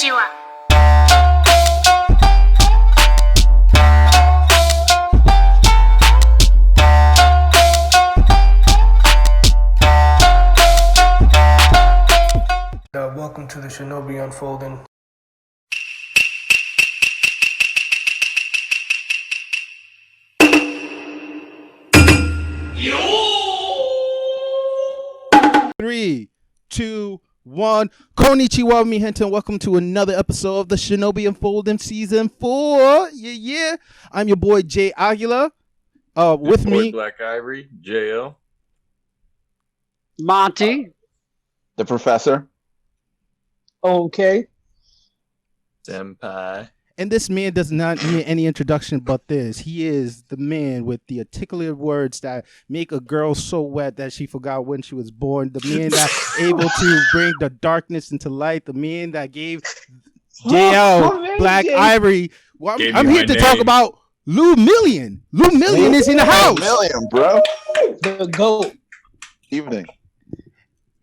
ちは。Welcome to the Shinobi Unfolding. Three, two, one. Konnichiwa, mi gente, and welcome to another episode of the Shinobi Unfolding Season 4. Yeah. I'm your boy Jay Aguilar. With me, Black Ivory, JL, Monty, the Professor. Okay. Senpai. and this man does not need any introduction but this. He is the man with the articulate words that make a girl so wet that she forgot when she was born. The man that's able to bring the darkness into light. The man that gave JL Black Ivory. Well, I'm here to talk about Lou Million. Lou Million is in the house. Million, bro. The GOAT. Evening.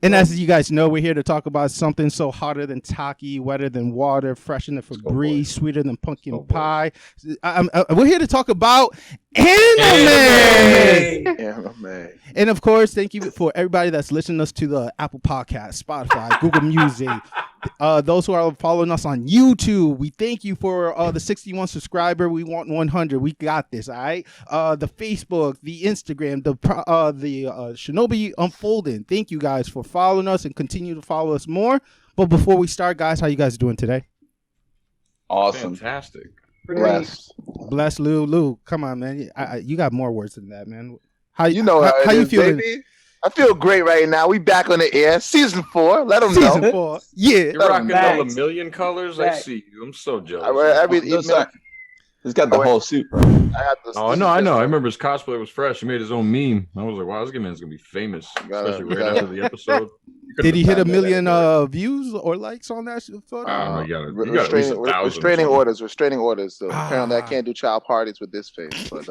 And as you guys know, we're here to talk about something so hotter than Taki, wetter than water, fresher than Febreze, sweeter than pumpkin pie. We're here to talk about anime. And of course, thank you for everybody that's listening us to the Apple Podcast, Spotify, Google Music. Those who are following us on YouTube, we thank you for the 61 subscriber. We want 100. We got this, all right? The Facebook, the Instagram, the Shinobi Unfolding. Thank you guys for following us and continue to follow us more. But before we start, guys, how you guys doing today? Awesome. Fantastic. Blessed. Bless Lou. Come on, man. You got more words than that, man. How how you feeling? Baby? I feel great right now. We back on the air. Season 4. Let them know. Season 4. Yeah. You're rocking all the million colors. I see you. I'm so jealous. He's got the whole suit, bro. I know. I remember his cosplay was fresh. He made his own meme. I was like, wow, this man's going to be famous, especially right after the episode. Did he hit a million views or likes on that photo? You got restraining orders. So apparently I can't do child parties with this face. But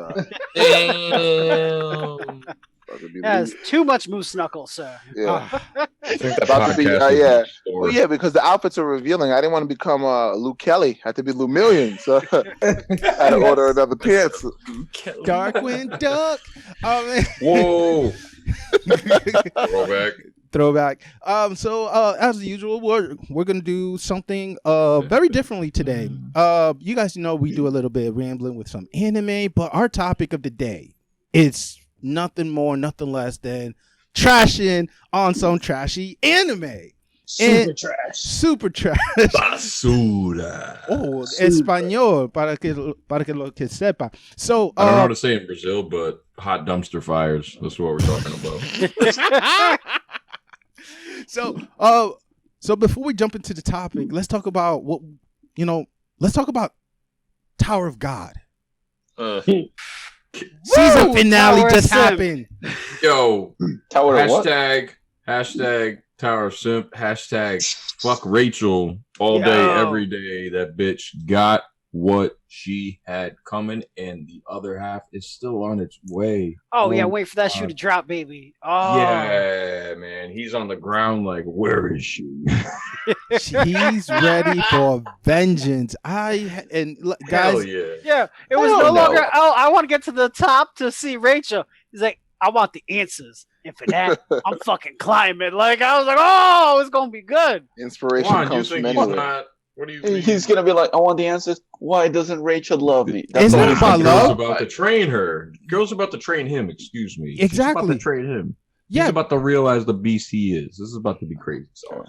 Yes, too much moose knuckles, sir. Yeah. I think that About to be, podcast is well, yeah, because the outfits are revealing. I didn't want to become Lou Kelly. I had to be Lou Million, so I had to order another pants. Darkwing Duck. Oh man. Whoa. Throwback. So as usual, we're gonna do something very differently today. You guys know we do a little bit of rambling with some anime, but our topic of the day is nothing more, nothing less than trashing on some trashy anime. Super trash. Basura. Oh, español para que lo que sepa. So I don't know how to say in Brazil, but hot dumpster fires. That's what we're talking about. So before we jump into the topic, let's talk about let's talk about Tower of God. Season finale just happened. Yo, Tower of what? hashtag Tower of Simp, hashtag fuck Rachel all day, every day. That bitch got what she had coming, and the other half is still on its way. Oh yeah, wait for that shoe to drop, baby. Oh yeah, man, he's on the ground like, where is she? He's ready for vengeance. Guys, hell yeah. Yeah, it was no longer. Oh, I want to get to the top to see Rachel. He's like, I want the answers, and for that, I'm fucking climbing. Like I was like, oh, it's gonna be good. Inspiration comes from anywhere. What do you think? He's gonna be like, I want the answers. Why doesn't Rachel love me? It's not about love. Girls about to train her. Girls about to train him. Excuse me. Exactly. She's about to train him. Yeah. He's about to realize the beast he is. This is about to be crazy. So.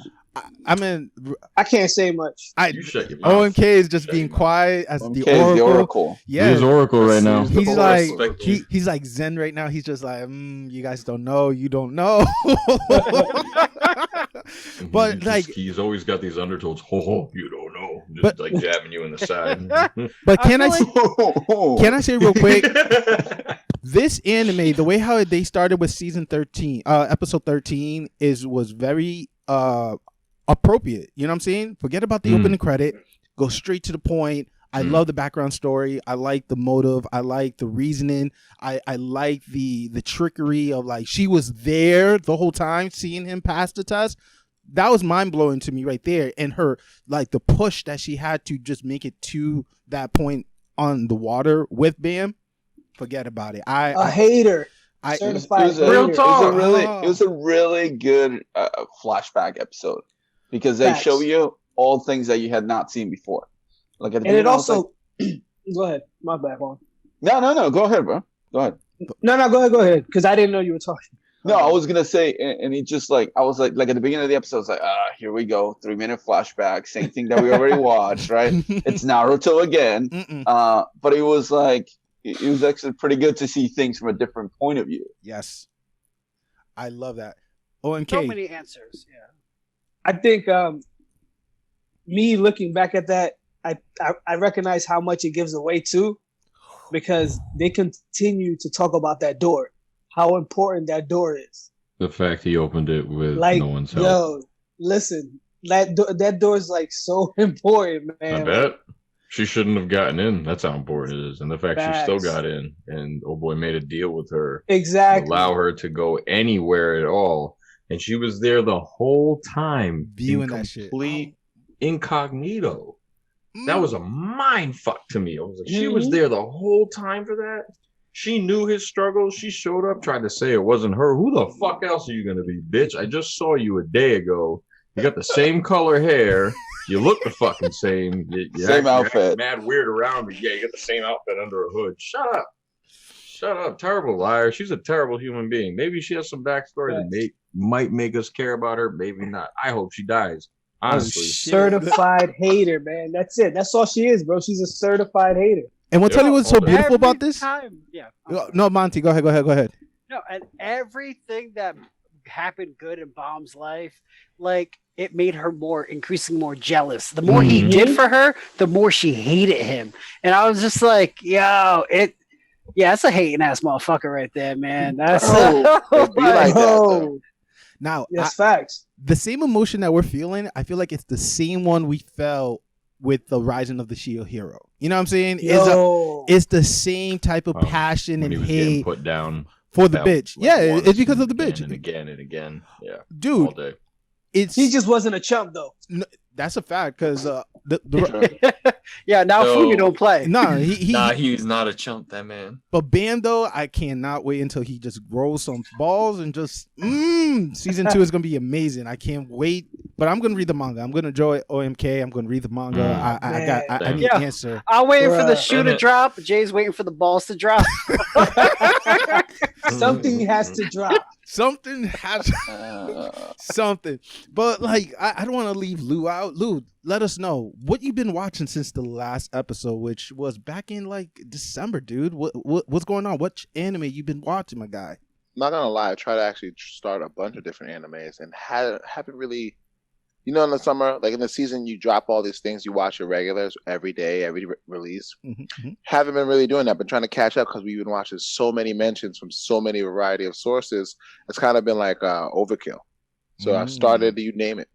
I mean, I can't say much. You shut your mouth. OMK is just being quiet as OMK the is Oracle. Yeah, he's Oracle right now. He's like he's like Zen right now. He's just like, you guys don't know. You don't know. But he's always got these undertones. Oh, you don't know. Just like jabbing you in the side. But can I say real quick? This anime, the way how they started with season 13, episode 13, was very appropriate. You know what I'm saying? Forget about the opening credit. Go straight to the point. I love the background story. I like the motive. I like the reasoning. I like the trickery of like she was there the whole time seeing him pass the test. that was mind blowing to me right there. And her like the push that she had to just make it to that point on the water with Bam. Forget about it. A hater. Certified real hater. talk. It was a really good flashback episode because they show you all things that you had not seen before. Like at the and it beginning, I was also go ahead. My bad, Juan. No. Go ahead, bro. Go ahead. No, go ahead. Because I didn't know you were talking. No, I was gonna say, and he just like I was like at the beginning of the episode, I was like, here we go, 3-minute flashback, same thing that we already watched, right? It's Naruto again. But it was like it was actually pretty good to see things from a different point of view. Yes, I love that. OMK. So many answers. Yeah. I think me looking back at that, I recognize how much it gives away too, because they continue to talk about that door, how important that door is. The fact he opened it with Like, no one's help. yo, listen, that door is like so important, man. I bet. She shouldn't have gotten in. That's how important it is. And the fact she still got in and oh boy made a deal with her. Exactly. To allow her to go anywhere at all. And she was there the whole time. Viewing that shit. Complete incognito. That was a mind fuck to me. I was like, she was there the whole time for that. She knew his struggles. She showed up, tried to say it wasn't her. Who the fuck else are you gonna be, bitch? I just saw you a day ago. You got the same color hair. You look the fucking same. Same outfit. Mad weird around me. Yeah, you got the same outfit under a hood. Shut up. Shut up. Terrible liar. She's a terrible human being. Maybe she has some backstory that might make us care about her. Maybe not. I hope she dies. Honestly. Certified hater, man. That's it. That's all she is, bro. She's a certified hater. And what's tell you what's so beautiful about this? Yeah. No, Monty, go ahead. No, and everything that happened good in Bomb's life, like it made her increasingly more jealous. The more he did for her, the more she hated him. And I was just like, yo, that's a hating ass motherfucker right there, man. That's Now, yes, facts. The same emotion that we're feeling, I feel like it's the same one we felt with the Rising of the Shield Hero. You know what I'm saying? It's the same type of passion and hate put down for the bitch. Like it's because of the bitch. And again. Yeah. Dude, all day. He just wasn't a chump though. No, that's a fact because now Fumi don't play. He's not a chump, that man. But Bam though, I cannot wait until he just grows some balls and just season 2 is gonna be amazing. I can't wait. But I'm gonna read the manga. I'm gonna enjoy OMK. I'm gonna read the manga. I need an answer. I'm waiting for the shoe to drop. Jay's waiting for the balls to drop. Something has to drop. Something has something. But like I don't want to leave Lou out. Lou, let us know what you've been watching since the last episode, which was back in like December, dude. What's going on? What anime you been watching, my guy? Not gonna lie, I try to actually start a bunch of different animes and haven't really. You know, in the summer, like in the season, you drop all these things. You watch your regulars every day, every release. Haven't been really doing that. Been trying to catch up because we've been watching so many mentions from so many variety of sources. It's kind of been like overkill. So I started, you name it.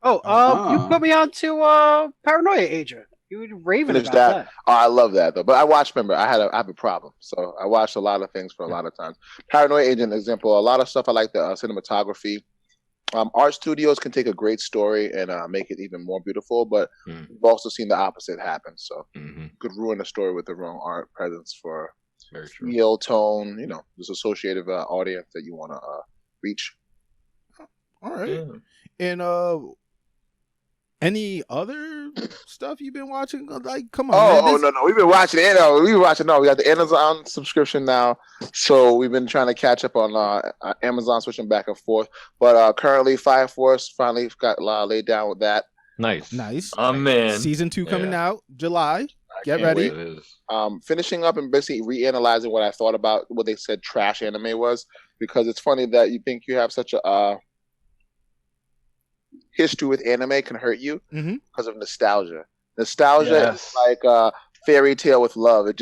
You put me on to Paranoia Agent. You were raving about that. Oh, I love that though. But I watched. Remember, I have a problem. So I watched a lot of things for a lot of times. Paranoia Agent, example. A lot of stuff. I like the cinematography. Art studios can take a great story and make it even more beautiful, but we've also seen the opposite happen. So could ruin a story with the wrong art presence for feel, tone, this associative audience that you want to reach. All right. And any other stuff you've been watching? Like, come on. No. We've been watching it. We got the Amazon subscription now. So we've been trying to catch up on Amazon, switching back and forth. But currently, Fire Force finally got laid down with that. Nice. Oh, man. Season 2 coming out July. Get ready. Finishing up and basically reanalyzing what I thought about what they said trash anime was. Because it's funny that you think you have such a history with anime can hurt you because of nostalgia. Nostalgia is like a fairy tale with love. It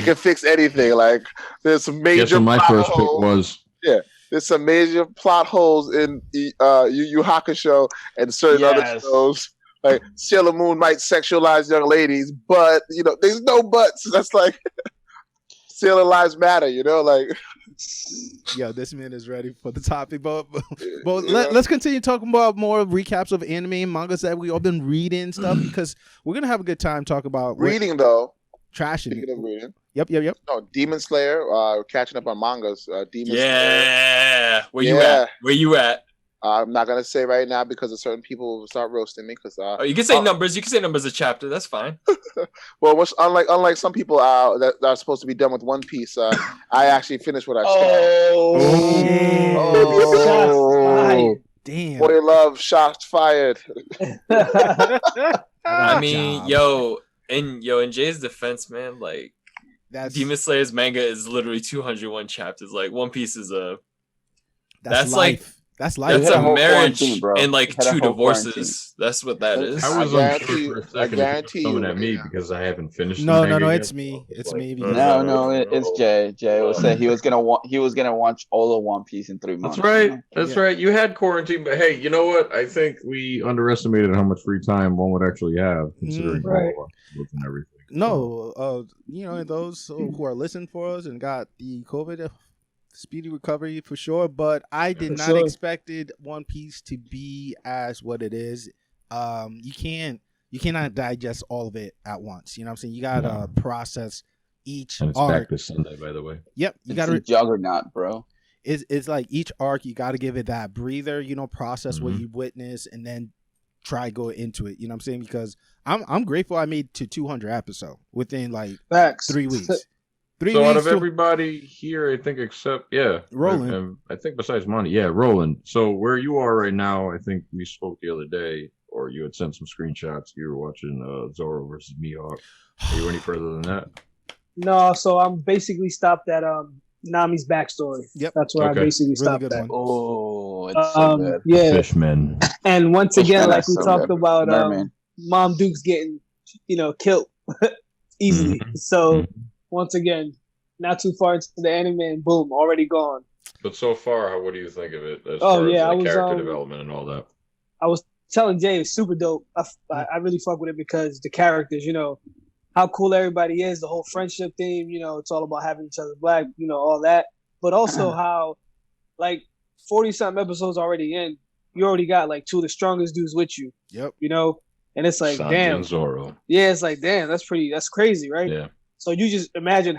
can fix anything. Like there's some major. Guess what my first pick was? Yeah, there's some major plot holes in Yu Yu Hakusho and certain other shows. Like Sailor Moon might sexualize young ladies, but there's no buts. That's like Sailor Lives Matter. Like Yo, this man is ready for the topic, but let's continue talking about more recaps of anime and mangas that we all been reading and stuff, because we're gonna have a good time talking about reading though. Trashing. Speaking of reading. Yep. No, Demon Slayer. Catching up on mangas. Demon Slayer. Yeah. Where you at? I'm not gonna say right now because certain people will start roasting me. Because you can say numbers. You can say numbers a chapter. That's fine. Well, unlike some people that are supposed to be done with One Piece, I actually finished what I started. Oh, damn! Boy, love shots fired. I mean, in Jay's defense, man, like Demon Slayer's manga is literally 201 chapters. Like One Piece is that's life. Like that's life. That's a marriage and like 2 divorces. Quarantine. That's what that is. I was unsure for a second if you were coming at me because I haven't finished. No, it's me. It's me. No, it's Jay. Jay was saying he was gonna watch all of One Piece in 3 months. That's right. You had quarantine, but hey, you know what? I think we underestimated how much free time one would actually have, considering all of us and everything. No, those who are listening for us and got the COVID. Speedy recovery for sure, but I did not expected One Piece to be as what it is. You cannot digest all of it at once. You know what I'm saying? You gotta process each and it's arc. Back this Sunday, by the way. Yep, you gotta juggernaut, bro. It's like each arc you gotta give it that breather. Process what you witness and then try go into it. You know what I'm saying? Because I'm grateful I made to 200 episode within like 3 weeks. So out of everybody here, I think except Roland. I think besides Monty, Roland. So where you are right now, I think we spoke the other day, or you had sent some screenshots. You were watching Zoro versus Mihawk. Are you any further than that? No, so I'm basically stopped at Nami's backstory. Yep, that's where I basically stopped at. Oh, it's so good. Yeah, Fishmen. And once again, like we talked about, Mom Duke's getting killed easily. So. Once again, not too far into the anime, and boom, already gone. But so far, what do you think of it? As far as character development and all that. I was telling Jay, it's super dope. I really fuck with it because the characters, how cool everybody is, the whole friendship theme. It's all about having each other black, all that. But also how, like, 40-something episodes already in, you already got like 2 of the strongest dudes with you. Yep. And it's like, Sanji damn. And Zoro. Yeah, it's like, damn, that's crazy, right? Yeah. So you just imagine,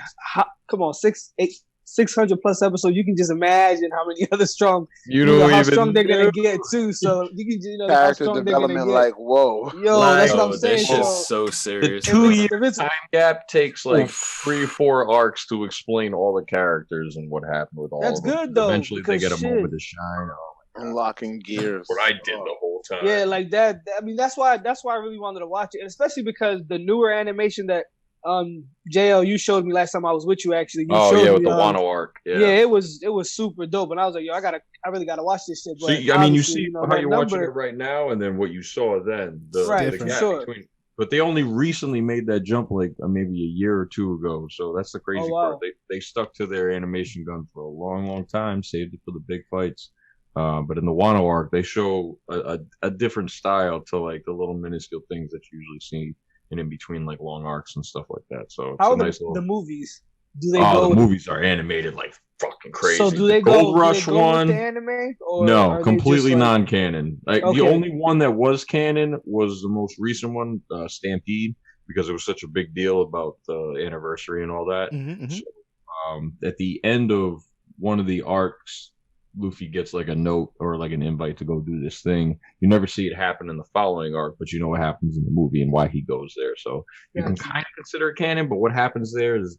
600 plus episodes. You can just imagine how many other strong, how strong they're gonna get too. So you can, character development, like whoa, that's what I'm saying. This is so serious. The 2-year time gap takes like 3 or 4 arcs to explain all the characters and what happened with all. That's of them. Good though. Eventually, they get a moment to shine. Unlocking gears. What I did the whole time. Yeah, like that. I mean, that's why I really wanted to watch it, and especially because the newer animation that. JL, you showed me last time I was with you. Actually, with the Wano arc. Yeah, it was super dope. And I was like, I really gotta watch this shit. But you see how you're watching it right now, and then what you saw then. The gap between. But they only recently made that jump, like maybe a year or 2 ago. So that's the crazy part. They stuck to their animation gun for a long, long time, saved it for the big fights. But in the Wano arc, they show a different style to like the little minuscule things that you usually see. And in between like long arcs and stuff like that. So how it's the movies? Do they go? The movies are animated like fucking crazy. So do they Gold Rush one? With the anime, or no, completely non-canon. Like okay. The only one that was canon was the most recent one, Stampede, because it was such a big deal about the anniversary and all that. Mm-hmm. So, at the end of one of the arcs, Luffy gets like a note or like an invite to go do this thing. You never see it happen in the following arc, but you know what happens in the movie and why he goes there. So you can kind of consider it canon, but what happens there is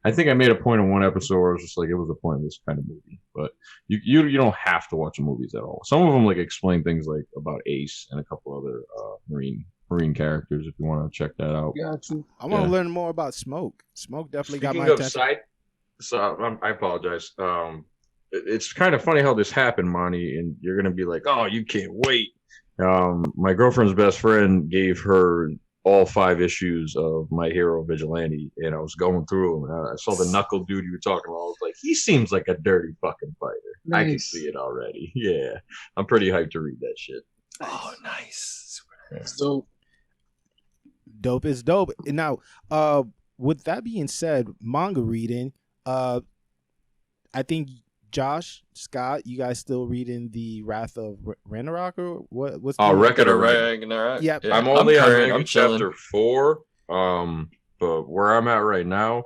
I think I made a point in one episode where I was just like, it was a pointless kind of movie. But you don't have to watch the movies at all. Some of them like explain things like about Ace and a couple other marine characters if you want to check that out. I want to learn more about Smoke. Smoke definitely got my attention. I apologize. It's kind of funny how this happened, Monty, and you're gonna be like, "Oh, you can't wait." My girlfriend's best friend gave her all 5 issues of My Hero Vigilante, and I was going through them. And I saw the knuckle dude you were talking about. I was like, he seems like a dirty fucking fighter. Nice. I can see it already. Yeah, I'm pretty hyped to read that shit. Oh, nice. Super dope. Dope is dope. Now, with that being said, manga reading. I think Josh, Scott, you guys still reading the Wrath of Ragnarok or what? What's the Record of Ragnarok. Yep. I'm only on current, manga I'm chilling. chapter 4. But where I'm at right now,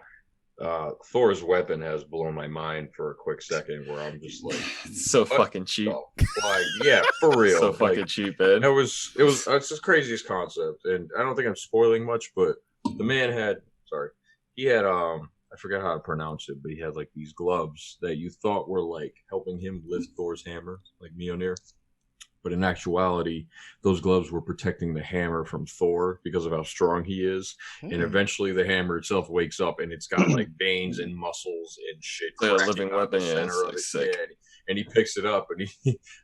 Thor's weapon has blown my mind for a quick second. Where I'm just like, It's so fucking cheap. Like, yeah, for real. So fucking cheap, man. It's the craziest concept, and I don't think I'm spoiling much, but the man had I forgot how to pronounce it, but he had like these gloves that you thought were like helping him lift Thor's hammer, like Mjolnir. But in actuality, those gloves were protecting the hammer from Thor because of how strong he is. And eventually the hammer itself wakes up and it's got like veins and muscles and shit. Like a living weapon, Yeah, and he picks it up and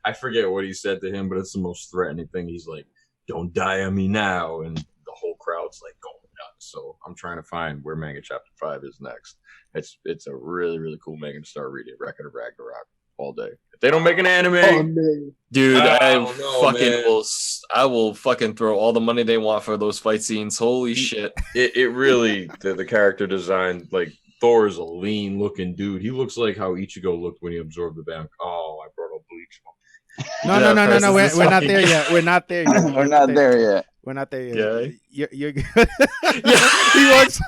I forget what he said to him, but it's the most threatening thing. He's like, "Don't die on me now." And the whole crowd's like going nuts. So I'm trying to find where manga chapter 5 is next. It's a really, really cool manga to start reading. Record of Ragnarok all day. If they don't make an anime, dude, I will fucking throw all the money they want for those fight scenes. Holy shit. It really, the character design, like Thor is a lean looking dude. He looks like how Ichigo looked when he absorbed the bank. Oh, I brought up Bleach. No. We're not there yet. We're not there yet. We're not there yet. We're not there yet. Yeah. You're good. He wants.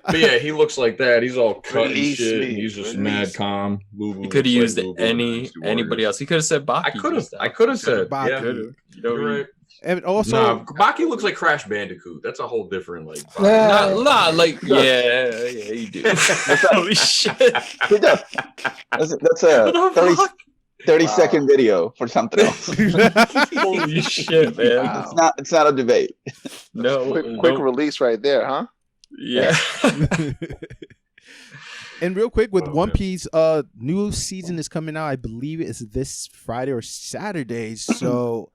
But yeah, he looks like that. He's all cut Release and shit. me. And he's just Release. mad calm. He could have used anybody else. He could have said Baki. I could have said Baki. yeah. You You're right. And also, Baki looks like Crash Bandicoot. That's a whole different like. Like you do. Holy shit! That's a 30-second video for something else. Holy shit, man! Wow. It's not a debate. No, Quick release right there, huh? Yeah. And real quick with One Piece, new season is coming out. I believe it's this Friday or Saturday. So,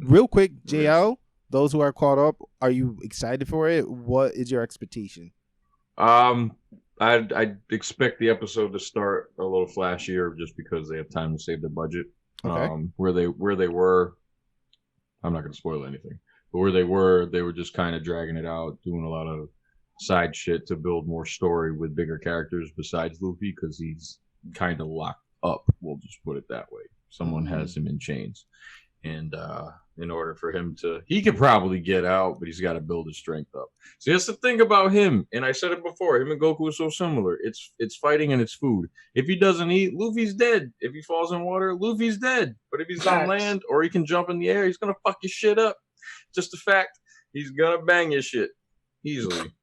real quick, JL, those who are caught up, are you excited for it? What is your expectation? I'd expect the episode to start a little flashier just because they have time to save their budget. Okay. Where they were, I'm not going to spoil anything, but where they were just kind of dragging it out, doing a lot of side shit to build more story with bigger characters besides Luffy because he's kind of locked up. We'll just put it that way. Someone has him in chains, and in order for him to, he could probably get out, but he's got to build his strength up. So that's the thing about him, and I said it before. Him and Goku are so similar. It's fighting and it's food. If he doesn't eat, Luffy's dead. If he falls in water, Luffy's dead. But if he's on land or he can jump in the air, he's gonna fuck his shit up. Just a fact. He's gonna bang his shit easily.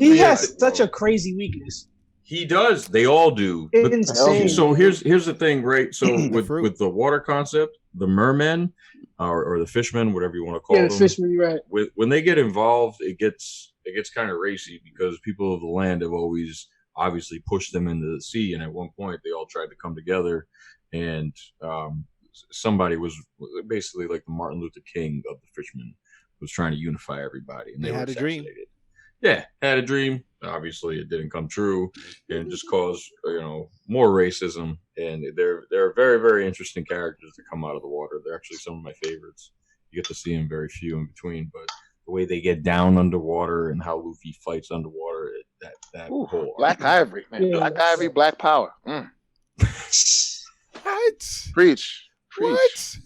He has such a crazy weakness. He does. They all do. Insane. So here's the thing, right? So with the water concept, the mermen or the fishmen, whatever you want to call them. Yeah, the fishmen, you're right. When they get involved, it gets kind of racy because people of the land have always obviously pushed them into the sea, and at one point they all tried to come together, and somebody was basically like the Martin Luther King of the fishmen was trying to unify everybody, and they had a dream. Yeah, had a dream. Obviously, it didn't come true, and just caused more racism. And they're very, very interesting characters that come out of the water. They're actually some of my favorites. You get to see them very few in between, but the way they get down underwater and how Luffy fights underwater, that whole Black Ivory, man. Yeah. Black Ivory, Black Power. What? Preach. What?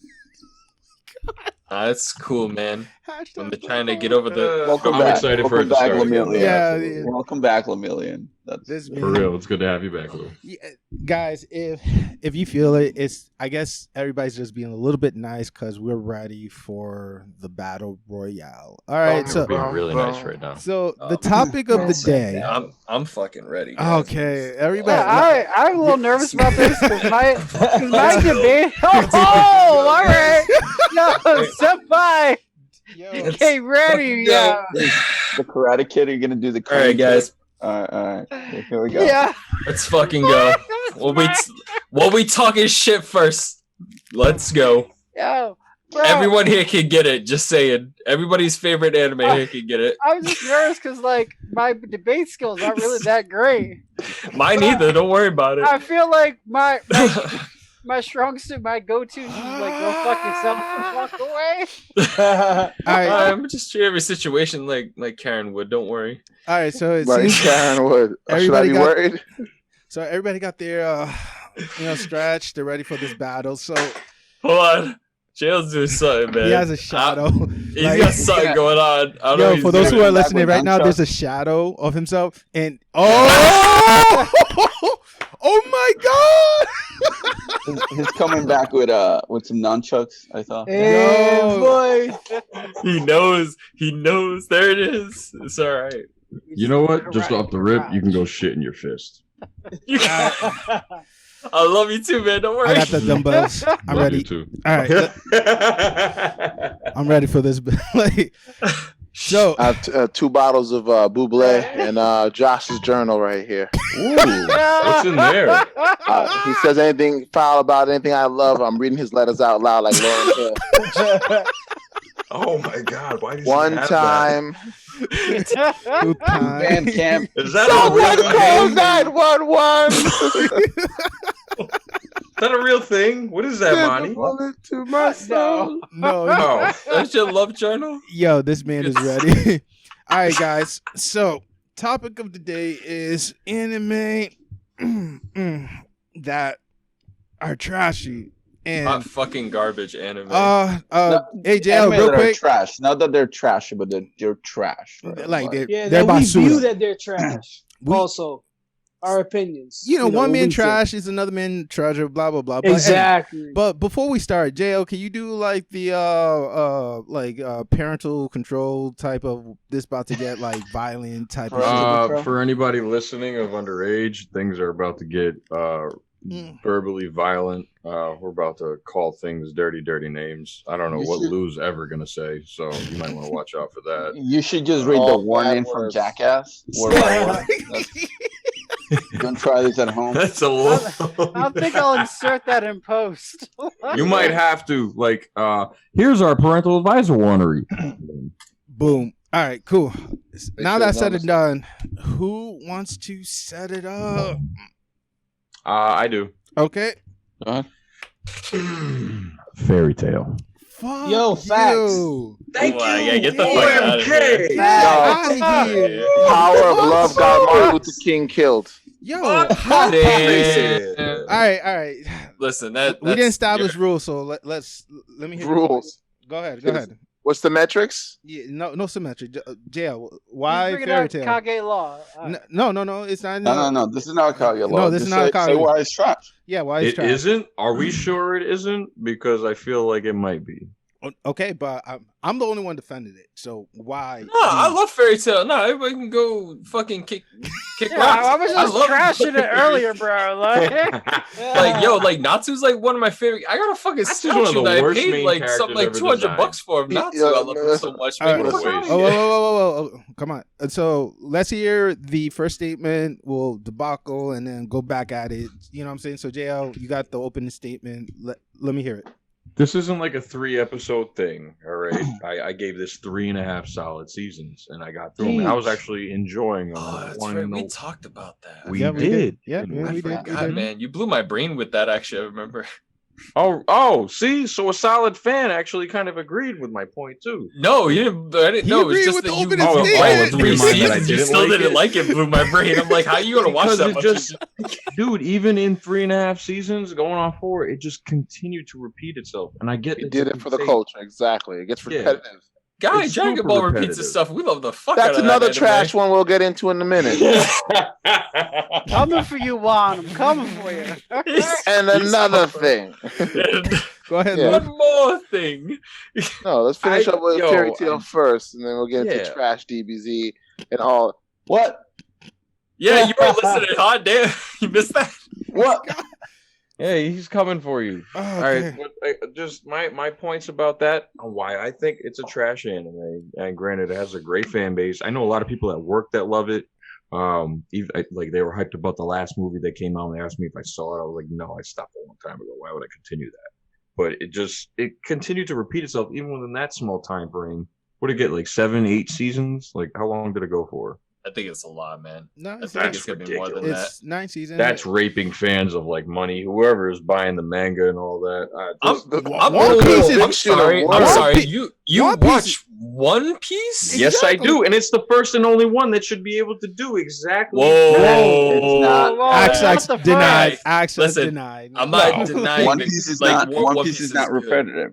That's cool, man. When they're trying to get over the. Welcome I'm back. excited for it to Welcome back, start. Lemillion. Yeah. Welcome back, Lemillion. That's for real. It's good to have you back, Lou. Yeah, guys, if you feel it, it's, I guess everybody's just being a little bit nice because we're ready for the battle royale. All right, so being really nice right now. So the topic of the day. I'm fucking ready. Guys. Okay, everybody. Yeah, I'm a little nervous about this because my debate. Oh, all right. No, senpai. Get ready. Yeah. The Karate Kid. Are you gonna do the? All right, guys. All right. Here we go. Yeah. Let's fucking go. What we talking shit first? Let's go. Yo, bro. Everyone here can get it. Just saying. Everybody's favorite anime here can get it. I was just nervous because my debate skills aren't really that great. Mine either. Don't worry about it. I feel like my my strong suit, my go-to is just like go fuck yourself and walk away. I'm just treat every situation like Karen would. Don't worry. All right, so it Like seems Karen would. Should I be worried? So everybody got their stretch. They're ready for this battle. So hold on. Jail's doing something, man. He has a shadow. He's got something going on. I don't know for those who are listening right now, there's a shadow of himself, and oh my god! He's coming back with some nunchucks. I thought. Hey, boy. He knows. There it is. It's all right. You know what? Just off the rip, you can go shit in your fist. I love you too, man. Don't worry. I got the dumbbells. I'm ready. Too. All right. I'm ready for this. So I have 2 bottles of Buble and Josh's journal right here. Ooh, what's in there? He says anything foul about anything I love. I'm reading his letters out loud like Lauren Hill. Oh my god! Why did One time. Band camp. Is that Someone a call real 911. Is that a real thing? What is that, Monty? Bullet to my soul. no. That's your love journal. Yo, this man is ready. All right, guys. So, topic of the day is anime that are trashy and Hot fucking garbage anime. hey JL, Anime real that are quick. trash. Not that they're trashy, but they're trash. Like Yeah, they're that we view basura. that they're trash. Also, our opinions. One man we trash is another man treasure. Blah blah blah. think. Exactly. But before we start, JL, can you do like the parental control type of this about to get like violent type of shit? For anybody listening of underage, things are about to get verbally violent. We're about to call things dirty names. I don't know what Lou's ever gonna say, so you might want to watch out for that. You should just read the warning from Jackass. Word by word. Don't try this at home. That's a little. I think I'll insert that in post. You might have to here's our parental advisor warning. Boom. All right, cool. Now that's said and done, who wants to set it up? I do. Okay. Fairy tale. Fuck Yo, facts. you. Thank you. Yeah, get the fuck out of here. Out of here. Power of love got Martin Luther King killed. Yo. Damn. All right. Listen, We didn't establish rules, so let me hear Rules. Go ahead. What's the metrics? Yeah, no symmetry. Jail. Why He's bringing fairy out tale? Kage law. No. It's not. No. This is not Kage law. No, this is not Kage. Say why it's trash. Yeah, why is It trash? isn't? Are we sure it isn't? Because I feel like it might be. Okay, but I'm the only one defending it. So why? No, I love Fairy Tale. No, everybody can go fucking kick Yeah, rocks. I was just love- trashing it earlier, bro. Like, like Natsu's like one of my favorite. I got a fucking Natsu's one of statue the that I worst paid main like characters something like ever $200 for him. Natsu, I love him so much. All Man, right. get the fuck out of here. Oh, come on. And so let's hear the first statement. We'll debacle and then go back at it. You know what I'm saying? So JL, you got the opening statement. Let me hear it. This isn't like a 3-episode thing, all right? I gave this 3.5 solid seasons, and I got through them. And I was actually enjoying them. Oh, that's right. We talked about that. We Yeah, did. Yeah, I we did. forgot, man. You blew my brain with that. Actually, I remember. Oh, see? So a solid fan actually kind of agreed with my point, too. No, you didn't. I didn't. He No, it was agreed just with that the you. opening Oh, statement. three Keep in mind that I seasons. You didn't still like didn't it. like it. Blew my brain. I'm like, how you gonna watch Because that it much? just, dude, even in 3.5 seasons, going on 4, it just continued to repeat itself. And I get He that did you it can for the say- culture. Exactly. It gets Yeah. repetitive. Guy, It's Dragon super Ball repeats repetitive. his stuff. We love the fuck out That's of another that trash one we'll get into in a minute. coming for you, Juan. I'm coming for you. And another thing. Go ahead, Yeah. Luke. One more thing. No, let's finish up with Fairy Tale I'm- first, and then we'll get into Yeah. trash DBZ and all. What? Yeah, you were listening. Huh? Damn, you missed that. What? Yeah, he's coming for you. Oh, All right, okay. but, just my points about that on why I think it's a trash anime. And granted, it has a great fan base. I know a lot of people at work that love it. Even, like they were hyped about the last movie that came out. And they asked me if I saw it. I was like, no, I stopped a long time ago. Why would I continue that? But it continued to repeat itself even within that small time frame. What did it get? Like 7, 8 seasons? Like how long did it go for? I think it's a lot, man. No, I it's think not. it's gonna be more than that. It's 9 seasons. That's raping fans of like money. Whoever's buying the manga and all that. I'm sorry. You One Piece- watch One Piece? Yes, I Exactly. do, and it's the first and only one that should be able to do exactly. It's not. Access what the denied. fuck? Access Listen, denied. I'm not No. denying One that, Piece is like, not. One Piece is not good. repetitive.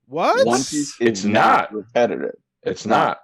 What? One Piece It's is not not. repetitive. It's not.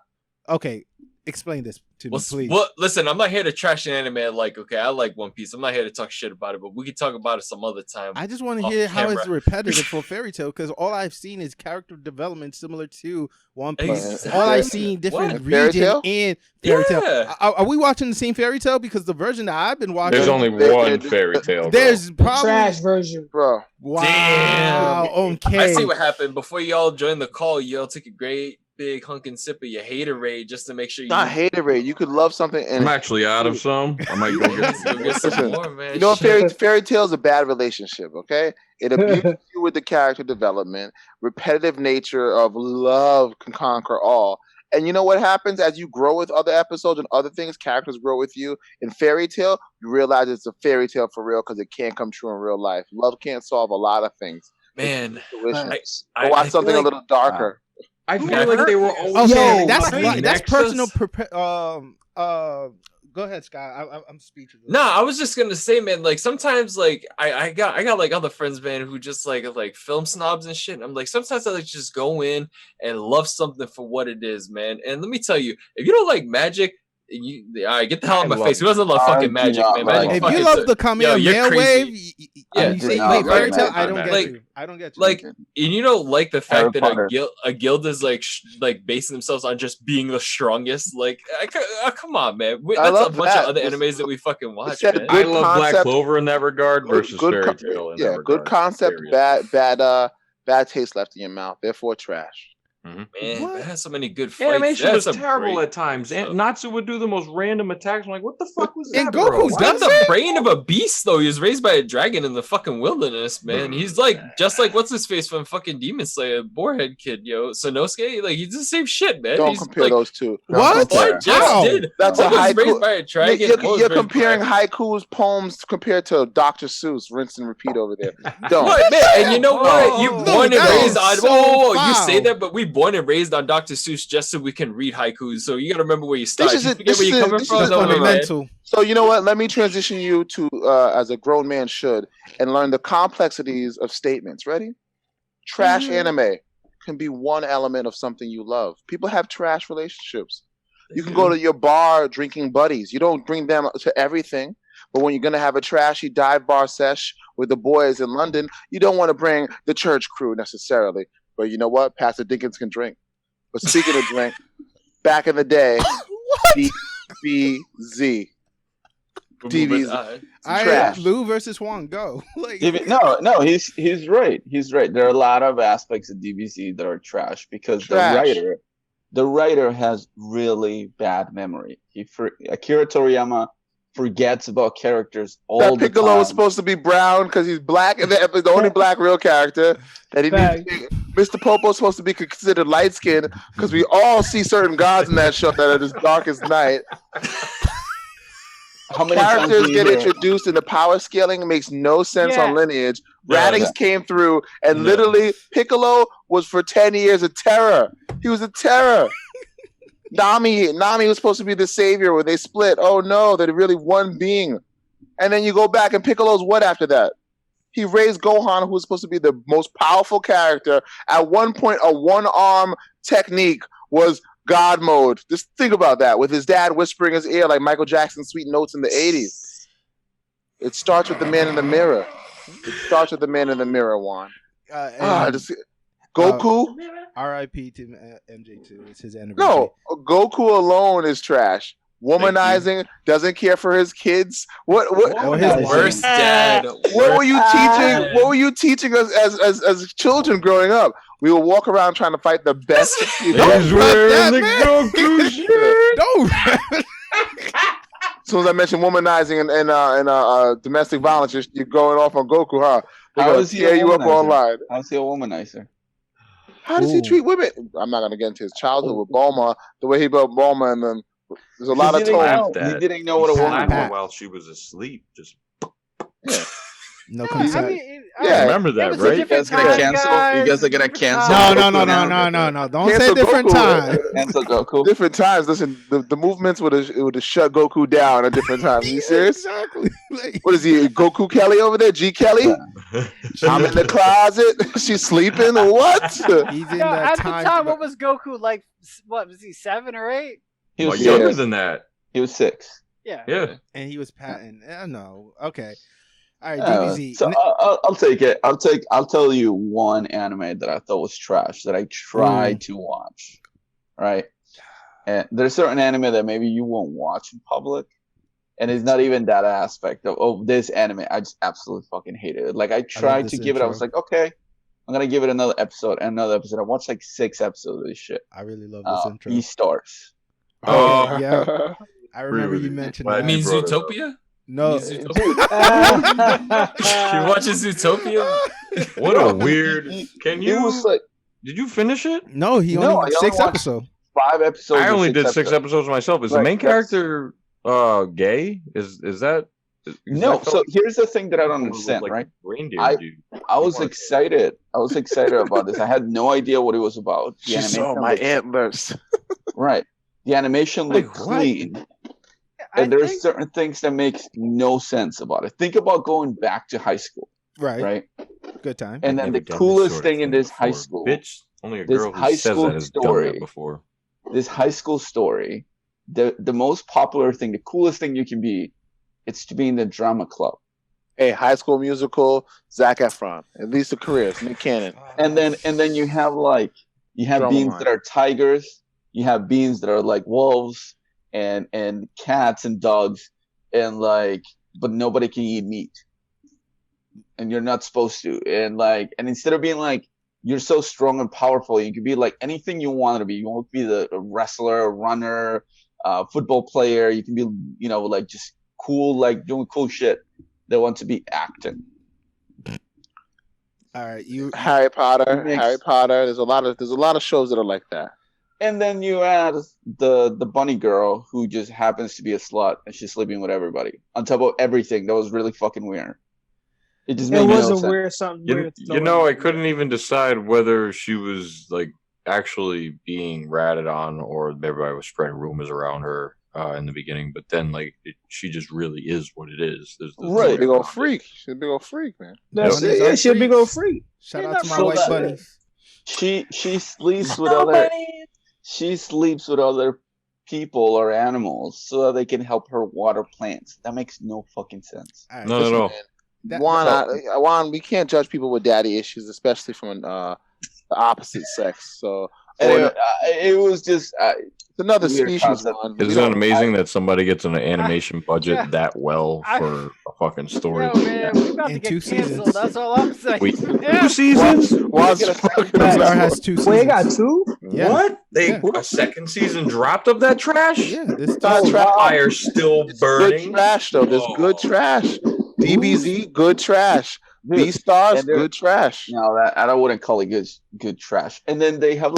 Okay, explain this to me, please. Well, listen, I'm not here to trash an anime. Like, okay, I like One Piece. I'm not here to talk shit about it, but we can talk about it some other time. I just want to off hear how it's camera. repetitive for Fairy Tail because all I've seen is character development similar to One Piece. Exactly. All I've seen different What? Fairy region Tail? and Fairy Tail. Yeah. Are we watching the same Fairy Tail? Because the version that I've been watching, There's only They- one they- fairy tale. there's probably Trash version. Bro. wow. Damn. Okay. I see what happened. Before y'all joined the call, y'all took a great big hunkin' sip of your haterade just to make sure you Not haterade. You could love something and I'm actually out of some. I might go get Go get some Listen, more, man. you know, Shit. fairy tale is a bad relationship. Okay, it abuses you with the character development. Repetitive nature of love can conquer all. And you know what happens as you grow with other episodes and other things? Characters grow with you. In fairy tale, you realize it's a fairy tale for real because it can't come true in real life. Love can't solve a lot of things. Man, Intuition. I Watch feel something like- a little darker. I feel Yeah, like they were Okay, always that's behind that's Nexus. personal. Go ahead, Scott. I'm speechless. No, I was just gonna say, man. Like sometimes, like I got like other friends, man, who just like film snobs and shit. And I'm like, sometimes I like just go in and love something for what it is, man. And let me tell you, if you don't like magic, you all right, get the hell out of my love face. Who doesn't love I fucking do magic, not man? like Magic If fucking you love sucks. the Yo, Kamehameha you're wave, crazy. you Yeah, say you not like like Fairy Tail. magic. I don't get Like- you. I don't get you. like, and you don't like the Harry fact that Potter. a guild is like basing themselves on just being the strongest. Like, come on, man. I That's a love bunch that. of other This- animes that we fucking watch, said man. I Good love Black concept. Clover in that regard versus fairy con- tale in yeah, that good regard. concept, Period. bad taste left in your mouth. Therefore, trash. Man, What? it has so many good fights. Animation It was has some terrible great at times. And stuff. Natsu would do the most random attacks. I'm like, what the fuck was that? And bro? Goku's He's Why- got the brain of a beast, though. He was raised by a dragon in the fucking wilderness, man. He's like, just like what's his face from fucking Demon Slayer, Boarhead Kid, yo, Sanosuke. Like, he's the same shit, man. Don't He's compare like, those two. What? What just How? did? That's What a was haiku. raised by a dragon? You're, What was you're raised comparing by haikus poems compared to Dr. Seuss, rinse and repeat over there. Don't. What, man? And you know what? You Oh, born and that raised is on. so Oh, you foul. say that, but we born and raised on Dr. Seuss just so we can read haikus. So you got to remember where you start. is You a- forget this where is you're a- coming this from. is a No, man. Fundamental. So you know what? Let me transition you to, as a grown man should, and learn the complexities of statements. Ready? Trash anime can be one element of something you love. People have trash relationships. You can go to your bar drinking buddies. You don't bring them to everything. But when you're going to have a trashy dive bar sesh with the boys in London, you don't want to bring the church crew necessarily. But you know what? Pastor Dickens can drink. But speaking of drink, back in the day, DBZ. We're TVs. moving, Trash. Lou versus Juan, go. Like, No, he's right. He's right. There are a lot of aspects of DBZ that are trash because Trash. the writer has really bad memory. Akira Toriyama forgets about characters all That the Piccolo time. was supposed to be brown because he's black, and the only black real character that he needs. Mr. Popo's supposed to be considered light skinned because we all see certain gods in that show that are as dark as night. How many times Characters do you get hear- introduced in the power scaling. It makes no sense Yeah. on lineage. No, Radix no. came through, and No. literally Piccolo was for 10 years a terror. He was a terror. Nami was supposed to be the savior when they split. Oh no, they're really one being. And then you go back, and Piccolo's what after that? He raised Gohan, who was supposed to be the most powerful character. At one point, a one-arm technique was God mode. Just think about that, with his dad whispering in his ear like Michael Jackson's sweet notes in the 80s. It starts with the man in the mirror. It starts with the man in the mirror, Juan. Goku? R.I.P. to MJ2. It's his anniversary. No, Goku alone is trash. Womanizing, doesn't care for his kids. What Or his Worst wife. dad. What were you dad. teaching? What were you teaching us as children growing up? We would walk around trying to fight the best. He's Don't wearing that, the man. Goku shirt. Don't. As soon as I mentioned womanizing and domestic violence, you're going off on Goku, huh? They're How gonna is he tear a you up womanizer? online. How's he a womanizer? How does he Ooh. treat women? I'm not gonna get into his childhood with Bulma, the way he built Bulma, and then There's a lot of He didn't tone. know- He didn't know what a woman slapped her was. while she was asleep. Just Yeah. No I consent. mean, Yeah, remember that, it was a right? You different guys gonna time, cancel? guys. You guys are gonna Different cancel? time. No. Don't say Cancel different Goku. time. Cancel Goku. Different times. Listen, the movements would have shut Goku down at different times. Are you serious? Exactly. Like, What is he? Goku Kelly over there? G Kelly? I'm in the closet. She's sleeping or what? he's in No, that at the time. time, what was Goku like? What was he, 7 or 8? He Well, was younger six. than that. He was 6. Yeah. Yeah. and he was patting. No. Okay. All right, Uh, DBZ. so I'll take it. I'll tell you one anime that I thought was trash that I tried to watch. Right, and there's certain anime that maybe you won't watch in public, and it's not even that aspect of this anime. I just absolutely fucking hated it. Like I tried to this give it. I was intro. like, okay, I'm gonna give it another episode and another episode. I watched like 6 episodes of this shit. I really love this intro. Beastars. Oh, yeah. I remember Really? you mentioned Glad I that. mean you brought it up. Zootopia? No. You mean Zootopia? You watching Zootopia? What a weird. Can It you? was like Did you finish it? No, he No, only I only 6 watched- episodes. 5 episodes. I or only did 6 episodes. episodes myself. Is the Right, main that's- character gay? Is that? Is No. that So here's the thing that I don't with, understand. like, Right. Reindeer I- dude. I was Mark. excited. I was excited about this. I had no idea what it was about. The She saw animation my looked- antlers. Right. The animation Like, looked what? clean. I And there's think- certain things that makes no sense about it. Think about going back to high school, Right. right? Good time. And I've then never the done this coolest sort of thing in this high before. school, Bitch, only a this girl high who says school that has done story. that before. this high school story, the most popular thing, the coolest thing you can be, it's to be in the drama club. Hey, High School Musical, Zac Efron. At least the careers, Nick Cannon. And then you have Drama beings line. that are tigers, you have beings that are like wolves and cats and dogs, and but nobody can eat meat. And you're not supposed to. And instead of being like you're so strong and powerful, you can be like anything you want to be. You want to be a wrestler, a runner, football player, you can be like just cool, like doing cool shit. They want to be acting. All right, you. Harry Potter. Makes- Harry Potter. There's a lot of shows that are like that. And then you add the bunny girl who just happens to be a slut and she's sleeping with everybody on top of everything. That was really fucking weird. It just It made no wasn't sense. weird, something weird. I couldn't even decide whether she was like actually being ratted on or everybody was spreading rumors around her in the beginning. But then, she just really is what it is. There's Right. Big old freak. She's a big old freak, man. That's Yep. it. Yeah, she'll be go free. Shout You're out to not my wrong. white So bunnies. She sleeps with other people or animals so that they can help her water plants. That makes no fucking sense. All right, No, no, no. That- Juan, we can't judge people with daddy issues, especially from the opposite sex. So Anyway, it was just it's another Weird species. concept. Juan. We Isn't don't- it amazing that somebody gets an animation budget Yeah. that well I- for a fucking story? Yo, man, we about to In get 2 canceled. seasons. That's all I'm saying. Wait, Yeah. 2 seasons? Juan's fucking Star has 2 seasons. Wait, it got two? Yeah. What? Yeah. A second season dropped of that trash? Yeah, this Star time. Trek. Fire still It's burning. good trash though. There's good Oh. trash. DBZ, good trash. B stars, and they're- good trash. no, that I wouldn't call it good trash. And then they have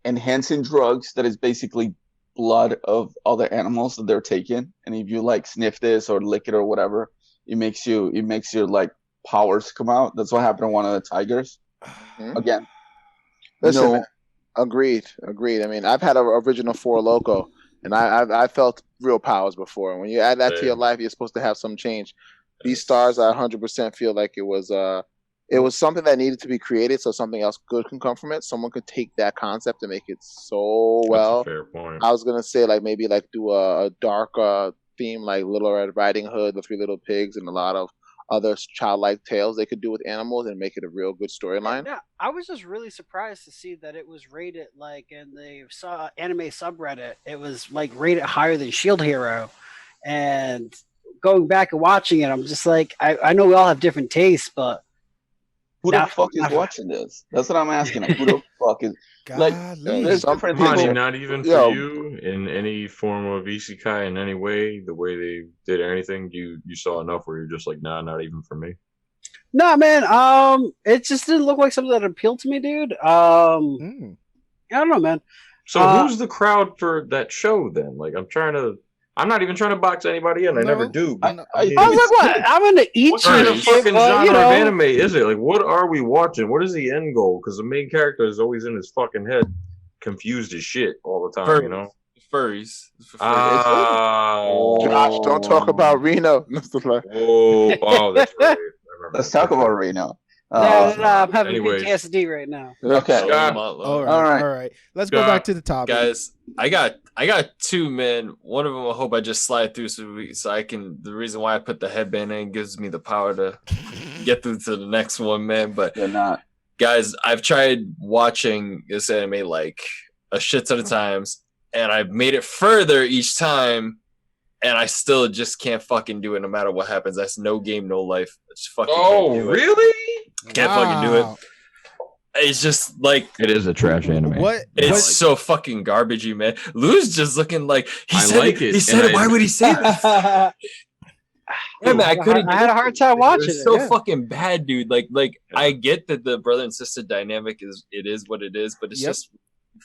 enhancing drugs that is basically blood of other animals that they're taking. And if you sniff this or lick it or whatever, it makes your powers come out. That's what happened to one of the tigers. Mhm. Again, Listen, no, man, agreed. I mean, I've had an original Four Loco, and I felt real powers before. And when you add that to your Same. life, you're supposed to have some change. These stars, I 100% feel like it was something that needed to be created, so something else good can come from it. Someone could take that concept and make it so well. That's a fair point. I was gonna say maybe do a dark theme like Little Red Riding Hood, The Three Little Pigs, and a lot of other childlike tales they could do with animals and make it a real good storyline. Yeah, I was just really surprised to see that it was rated in the anime subreddit. It was rated higher than Shield Hero, and going back and watching it, I'm just I know we all have different tastes, but who the Nah, fuck is nah. watching this? That's what I'm asking. Who the fuck is Golly. there's different Honey, people. not even for Yo. you in any form of isekai in any way, the way they did anything, you saw enough where you're just like, nah, not even for me. no, man. It just didn't look like something that appealed to me, dude. Mm. I don't know, man. So who's the crowd for that show then? Like, I'm not even trying to box anybody in. I never do. I was like, what? I'm gonna eat what kind of shit, fucking but, genre you know. of anime is it? Like, what are we watching? What is the end goal? Because the main character is always in his fucking head, confused as shit all the time. You know, furries. Josh, don't talk about Reno. that's right. Let's talk about Reno. No, I'm having anyways. PTSD right now. Okay. All right. Let's go back to the topic, guys. I got two, man. One of them I hope I just slide through so I can. The reason why I put the headband in gives me the power to get through to the next one, man. But They're not. Guys, I've tried watching this anime like a shit ton of times, and I've made it further each time, and I still just can't fucking do it no matter what happens. That's no game, no life. I just fucking can't do it. Really? Can't fucking do it. It's just like it is a trash anime. It's so fucking garbagey, man. Lou's just looking like he said like it. He said it. Why would he say that? Yeah, man, I had a hard time watching it. It's so fucking bad, dude. Like I get that the brother and sister dynamic is what it is, but it's just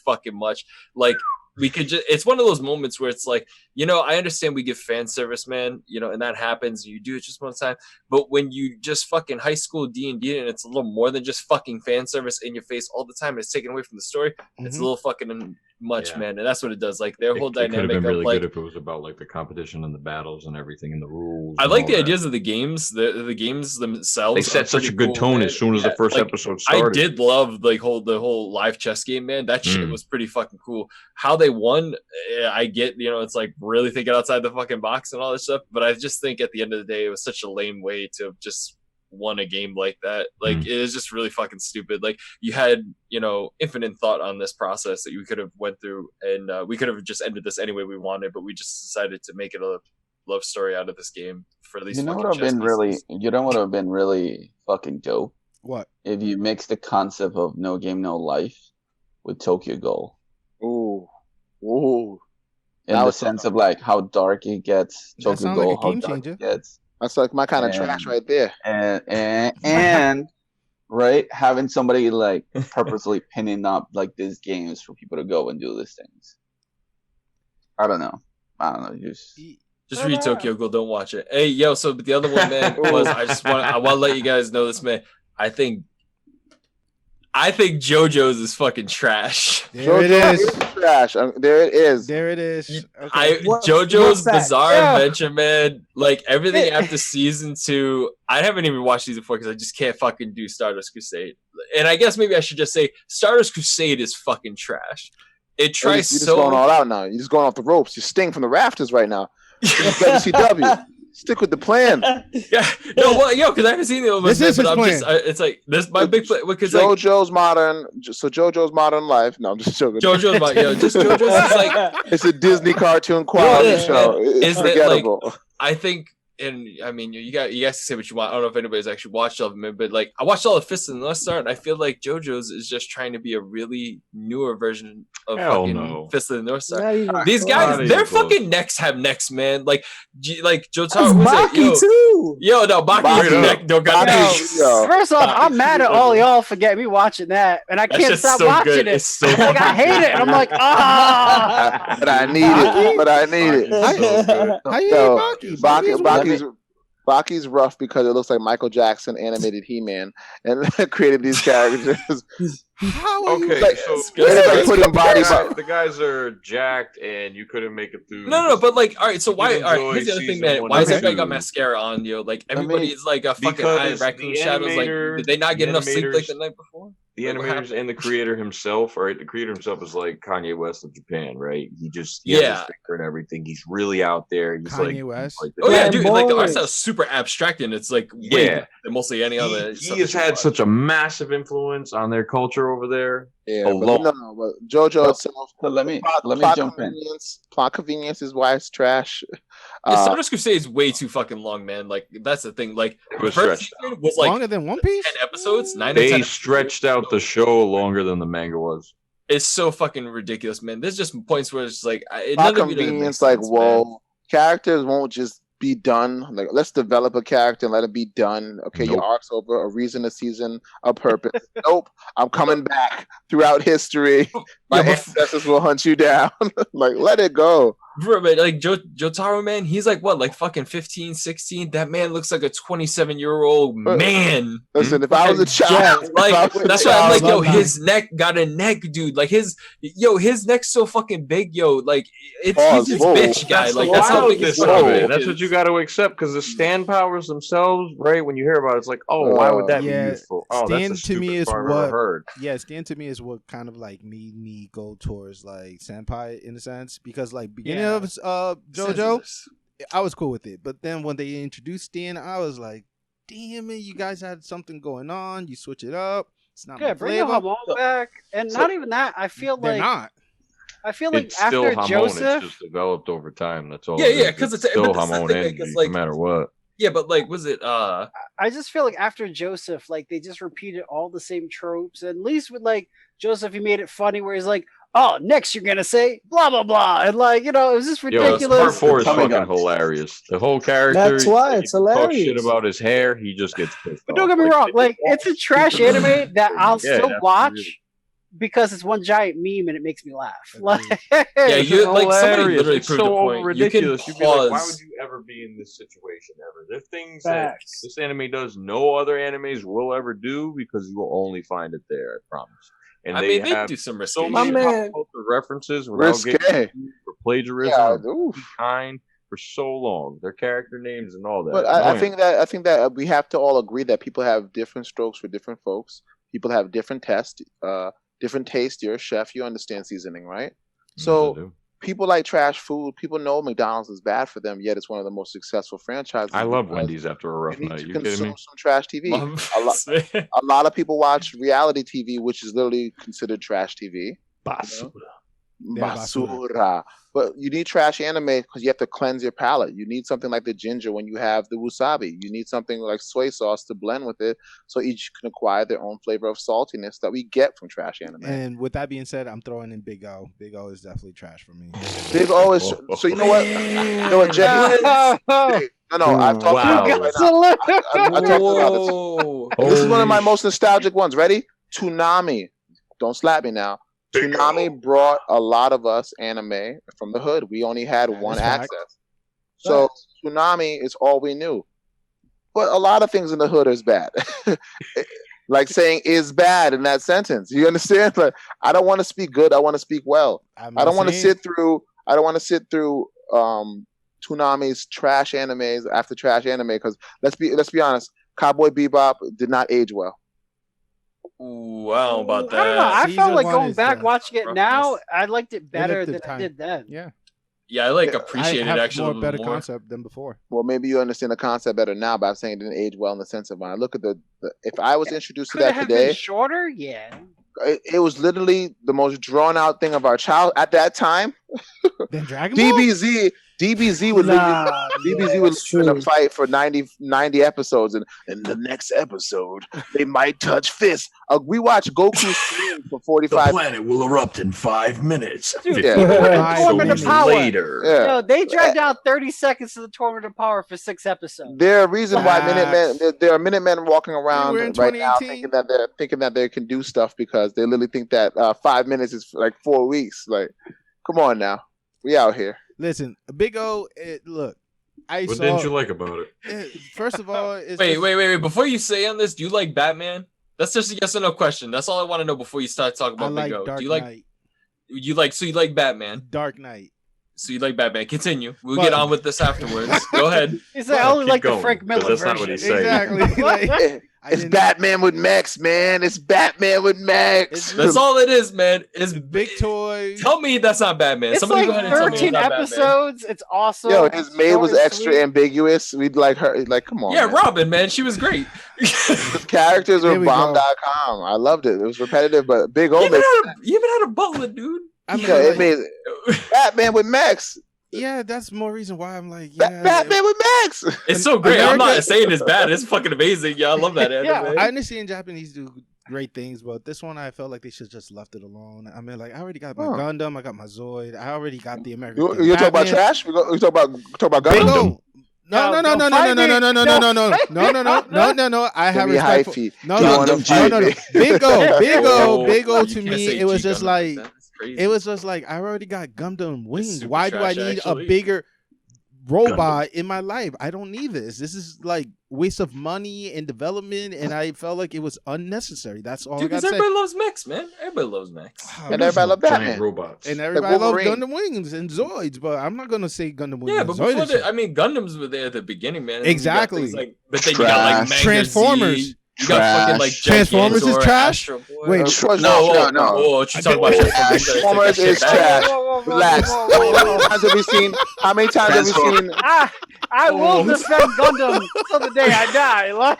fucking much. Like we could just, it's one of those moments where it's like, you know, I understand we give fan service, man, you know, and that happens. You do it just one time, but when you just fucking high school D&D and it's a little more than just fucking fan service in your face all the time, and it's taken away from the story. It's a little fucking much, man, and that's what it does. Like their whole dynamic. It could have been really good if it was about like the competition and the battles and everything and the rules. I like the ideas of the games. The games themselves. They set such a good tone as soon as the first episode started. I did love the whole live chess game, man. That shit was pretty fucking cool. How they won, I get, you know, it's like really thinking outside the fucking box and all this stuff. But I just think at the end of the day, it was such a lame way to have just won a game like that. Like it is just really fucking stupid. Like you had, you know, infinite thought on this process that you could have went through, and we could have just ended this any way we wanted, but we just decided to make it a love story out of this game for these. You know what would have been really fucking dope? What? If you mix the concept of no game, no life with Tokyo Ghoul. Ooh. In the sense of like how dark it gets. Tokyo Ghoul, how dark it gets. That's like my kind of trash right there. And right, having somebody like purposely pinning up like these games for people to go and do these things. I don't know. Just read Tokyo Ghoul. Don't watch it. Hey, yo. So the other one, man, was I want to let you guys know this, man. I think JoJo's is fucking trash. There it is. Trash. There it is. There it is. Okay. JoJo's Bizarre Adventure, man. Like everything after season 2, I haven't even watched season 4 because I just can't fucking do Stardust Crusade. And I guess maybe I should just say Stardust Crusade is fucking trash. It tries You're just going all out now. You're just going off the ropes. You're stinging from the rafters right now. WCW. Stick with the plan. Yeah, no, well, yo, because I haven't seen the other This is his but plan. It's like this my big plan because JoJo's Modern Life. No, I'm just joking. JoJo's JoJo's is like it's a Disney cartoon quality show. It's forgettable. Like, I think, and I mean, you guys can say what you want. I don't know if anybody's actually watched all of them, but like I watched all of Fist of the North Star, and I feel like JoJo's is just trying to be a really newer version of Fist of the North Star. These guys, their fucking necks have necks, man. Like Jotaro was Baki too. Yo, no, Baki's neck don't got necks. First off, I'm mad at all y'all for getting me watching that, and I can't stop watching it. So like I hate it, and I'm like, but I need it. How you hate Baki's rough because it looks like Michael Jackson animated He-Man and created these characters. The guys are jacked, and you couldn't make it through. No, but like, all right. So why? All right, here's the other thing, man. Why is everybody got mascara on, yo? Like everybody is like a fucking eye raccoon shadows. Like, did they not get enough sleep like the night before? The animators and the creator himself, right? The creator himself is like Kanye West of Japan, right? He has his finger and everything. He's really out there. He's Kanye West. Oh yeah, dude. Like the art style is super abstract, and it's like way than mostly any other. He has had such a massive influence on their culture over there. Yeah, but JoJo itself. So let me jump in. Plot convenience is why it's trash. Stardust Crusade is way too fucking long, man. Like that's the thing. Like the first season was like longer than One Piece. 10 episodes. 9 They 10 stretched out the show longer than the manga was. It's so fucking ridiculous, man. There's just points where it's like plot convenience. Like, whoa, characters won't just be done. Like, let's develop a character and let it be done. Okay, your Nope. arc's over. A reason, a season, a purpose. Nope. I'm coming back throughout history. My ancestors will hunt you down. Like, let it go. Bro, but like Jotaro, man, he's like what, like fucking 15, 16? That man looks like a 27-year-old man. Listen, if I was a child, like that's why I'm like, yo, love that. his neck got a neck, dude. Like his neck's so fucking big, yo. Like he's this Whoa. bitch guy. That's Like the that's how big wildness his of fucking it. dick That's is. what you got to accept, because the stand powers themselves, right? When you hear about it, it's like, oh, why would that Yeah, be useful? Oh, stand that's the to me stupidest is part I've what- ever heard. Yeah, stand to me is what kind of like made me go towards like senpai in a sense, because like beginning Yeah. of JoJo, I was cool with it, but then when they introduced Stan, I was like, damn it, you guys had something going on. You switch it up. It's not Yeah, my bring the flavor. Hamon back, and not even that. I feel They're like not. It's still after Hamon. Joseph, It's just developed over time. That's all. Yeah, it yeah, is. 'cause It's it's- still but that's the Hamon thing, energy, because, like- no matter what. Yeah, but like, was it I just feel like after Joseph, like they just repeated all the same tropes. And at least with like Joseph, he made it funny where he's like, "Oh, next you're gonna say blah blah blah," and like it was just Yo, ridiculous. part 4 is Tummy fucking guns. hilarious. The whole character. That's why you it's can talk shit hilarious. about his hair. He just gets pissed But off. don't get me wrong, like it's a trash stupid. anime that I'll Yeah, still watch absolutely. because it's one giant meme and it makes me laugh. Like, yeah, It's you like somebody hilarious. literally It's proved so a point. ridiculous. You You'd can be like, why pause. would you ever be in this situation ever? There's things Facts. that this anime does no other animes will ever do, because you will only find it there. I promise. And I they mean, they have do some risky so My many shit. man- pop culture references without Risque. getting sued for plagiarism Yeah, or oof. kind for so long. Their character names and all that. But I Annoying. think that we have to all agree that people have different strokes for different folks. People have different taste. You're a chef. You understand seasoning, right? Yes, So I do. people like trash food. People know McDonald's is bad for them, yet it's one of the most successful franchises. I love because Wendy's after a rough You need night. to You kidding consume me? some trash TV. A lot of people watch reality TV, which is literally considered trash TV. Basura. Yeah, basura. Basura. But you need trash anime because you have to cleanse your palate. You need something like the ginger when you have the wasabi. You need something like soy sauce to blend with it, so each can acquire their own flavor of saltiness that we get from trash anime. And with that being said, I'm throwing in Big O. Big O is definitely trash for me. Big O is so. You know what? You know what, Jenny? No, I've talked Wow. about it right now. I talked about this. Whoa. This is one of my Holy most nostalgic ones. Ready? Toonami. Don't slap me now. Toonami brought a lot of us anime from the hood. We only had That one is fact. access. So Toonami is all we knew. But a lot of things in the hood is bad. Like saying is bad in that sentence. You understand? But I don't want to speak good. I want to speak well. I don't want to sit through Toonami's trash animes after trash anime, because let's be honest, Cowboy Bebop did not age well. Ooh, I don't know about I don't know. that. I Season felt like one going is back the watching it now. roughness. I liked it better at the than I time. did then. Yeah, Yeah, I like Yeah, appreciated I have actually more better concept than before. Well, maybe you understand the concept better now, but I'm saying it didn't age well in the sense of when I look at the if I was introduced to Could it that have today, been shorter? Yeah. it was literally the most drawn out thing of our child at that time. Then Dragon Ball. DBZ would Nah, DBZ yeah, was that's in a true. fight for 90 episodes, and in the next episode they might touch fists. We watched Goku scream for 45. planet will erupt in 5 minutes. Dude, Yeah. Tournament of Power. later. Yeah. Yo, they dragged out 30 seconds of the Tournament of Power for 6 episodes. There are reason why Facts. there are Minutemen walking around were in right now 2018. thinking that they can do stuff because they literally think that 5 minutes is like 4 weeks. Like, come on now, we out here. Listen, Big O. Look, I What saw. didn't you like about it? First of all, it's Wait, just- wait. Before you say on this, do you like Batman? That's just a yes or no question. That's all I want to know before you start talking I about like Big O. Dark Do you like Knight. so you like Batman? Dark Knight. So you like Batman? Continue. We'll But- get on with this afterwards. Go ahead. He said, I only keep like the going, Frank 'cause Miller that's version. not what he's saying. Exactly. Like, I It's didn't- Batman with Max, man. It's Batman with Max. That's all it is, man. It's Big toy. Tell me that's not Batman. It's Somebody like go ahead and tell me it's 13 not Batman. episodes. It's awesome. Yo, his maid Short was and extra sweet. ambiguous. We'd like her. Like, come on. Yeah, man. Robin, man, she was great. His characters were Here we go. bomb.com. I loved it. It was repetitive, but Big you, O even made, you even had a butler, dude. I mean, yeah, it like, made Batman with Max. yeah, that's more reason why I'm like, yeah. Batman with Max. It's so great. I'm America- not saying it's bad. It's fucking amazing. Yeah, I love that anime. Yeah, I understand Japanese do great things, but this one I felt like they should just left it alone. I mean, like I already got my Gundam, I got my Zoid, I already got the American. You talk about Batman. trash? We talk about Big Gundam. O. No. I have respect for no. Bingo to me. It was just like I already got Gundam wings. Why do I need a bigger robot in my life? I don't need this. This is like waste of money and development, and I felt like it was unnecessary. That's all I got to say. Everybody loves mechs, man. Everybody loves mechs. And everybody loves Batman. Robots. And everybody loves Gundam wings and Zoids, but I'm not gonna say Gundam wings. Yeah, but before Gundams were there at the beginning, man. Exactly. But then you got like Transformers. You got fucking like Transformers is trash. Wait, no. Oh, what you talking about? Transformers is trash. Relax. How many times have we seen? I will defend Gundam till the day I die. Like,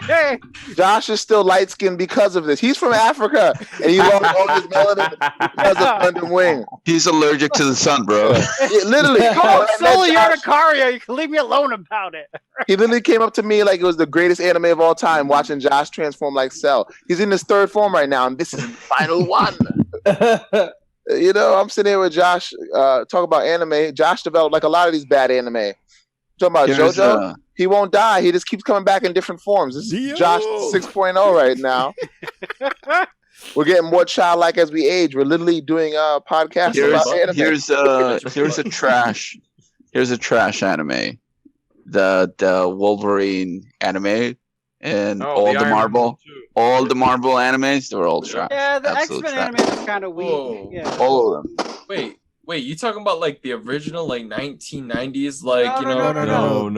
Josh is still light skinned because of this. He's from Africa and he lost all his melanin because of Gundam Wing. He's allergic to the sun, bro. Literally. Solo Urticaria. You can leave me alone about it. He literally came up to me like it was the greatest anime of all time, watching Josh transform like Cell. He's in his third form right now, and this is the final one. You know, I'm sitting here with Josh talking about anime. Josh developed like a lot of these bad anime. Talking about JoJo, he won't die. He just keeps coming back in different forms. This is Josh 6.0 right now. We're getting more childlike as we age. We're literally doing podcasts about anime. Here's a trash anime. The Wolverine anime and all the Marvel animes, they were all trash. Yeah, the X-Men anime is kind of weak. Yeah. All of them. Wait, you talking about like the original like 1990s like No.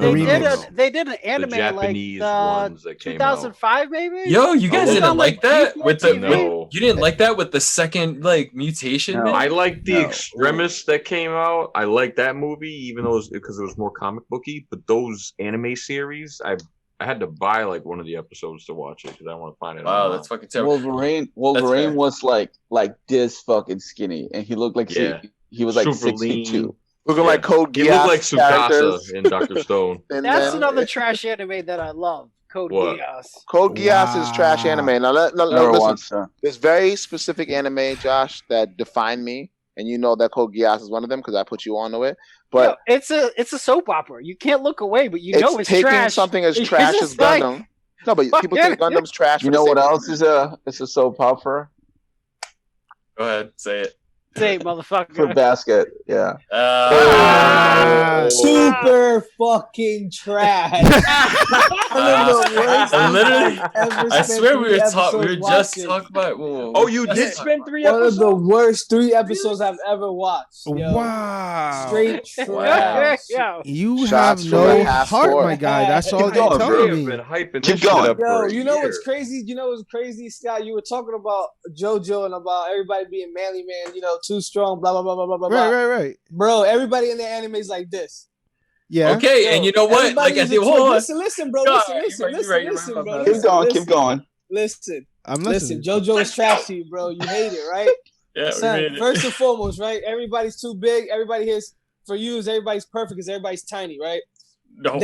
They did an anime the Japanese like ones that came 2005 maybe? Yo, you guys didn't like that with the No. You didn't like that with the second like mutation? No. I like the Extremis that came out. I like that movie, even though because it was more comic booky. But those anime series, I had to buy like one of the episodes to watch it because I want to find it. Wow, that's fucking terrible. Wolverine was like this fucking skinny, and he looked like he was like super 62. Looking like Code Geass. He looked like Tsukasa in Dr. Stone. That's another trash anime that I love. Code Geass. Code Geass is trash anime. Now, listen. There's very specific anime, Josh, that define me, and you know that Code Geass is one of them because I put you onto it. But it's a soap opera. You can't look away, but you know it's taking trash. Something as trash as Gundam. No, but people think Gundam's trash. You know what else is a soap opera? Go ahead, say it. Say it, motherfucker. Fruit Basket, yeah. Super fucking trash. I swear we were just talking about. Oh, you did spend 3 episodes? One of the worst 3 episodes I've ever watched. Yo. Wow. Straight trash. You have no heart, my guy. That's all they're telling me. Keep going. Yo, you know what's crazy? Scott? You were talking about JoJo and about everybody being manly man, too strong, blah, blah, blah, blah, blah, blah. Right. Bro, everybody in the anime is like this. Yeah. Okay, and you know what? Like at the listen, bro. Listen, bro. Keep going. Listen. I'm listening. JoJo is trash to you, bro. You hate it, right? Yeah. Son, first and foremost, right? Everybody's too big. Everybody here's for you is everybody's perfect because everybody's tiny, right? No.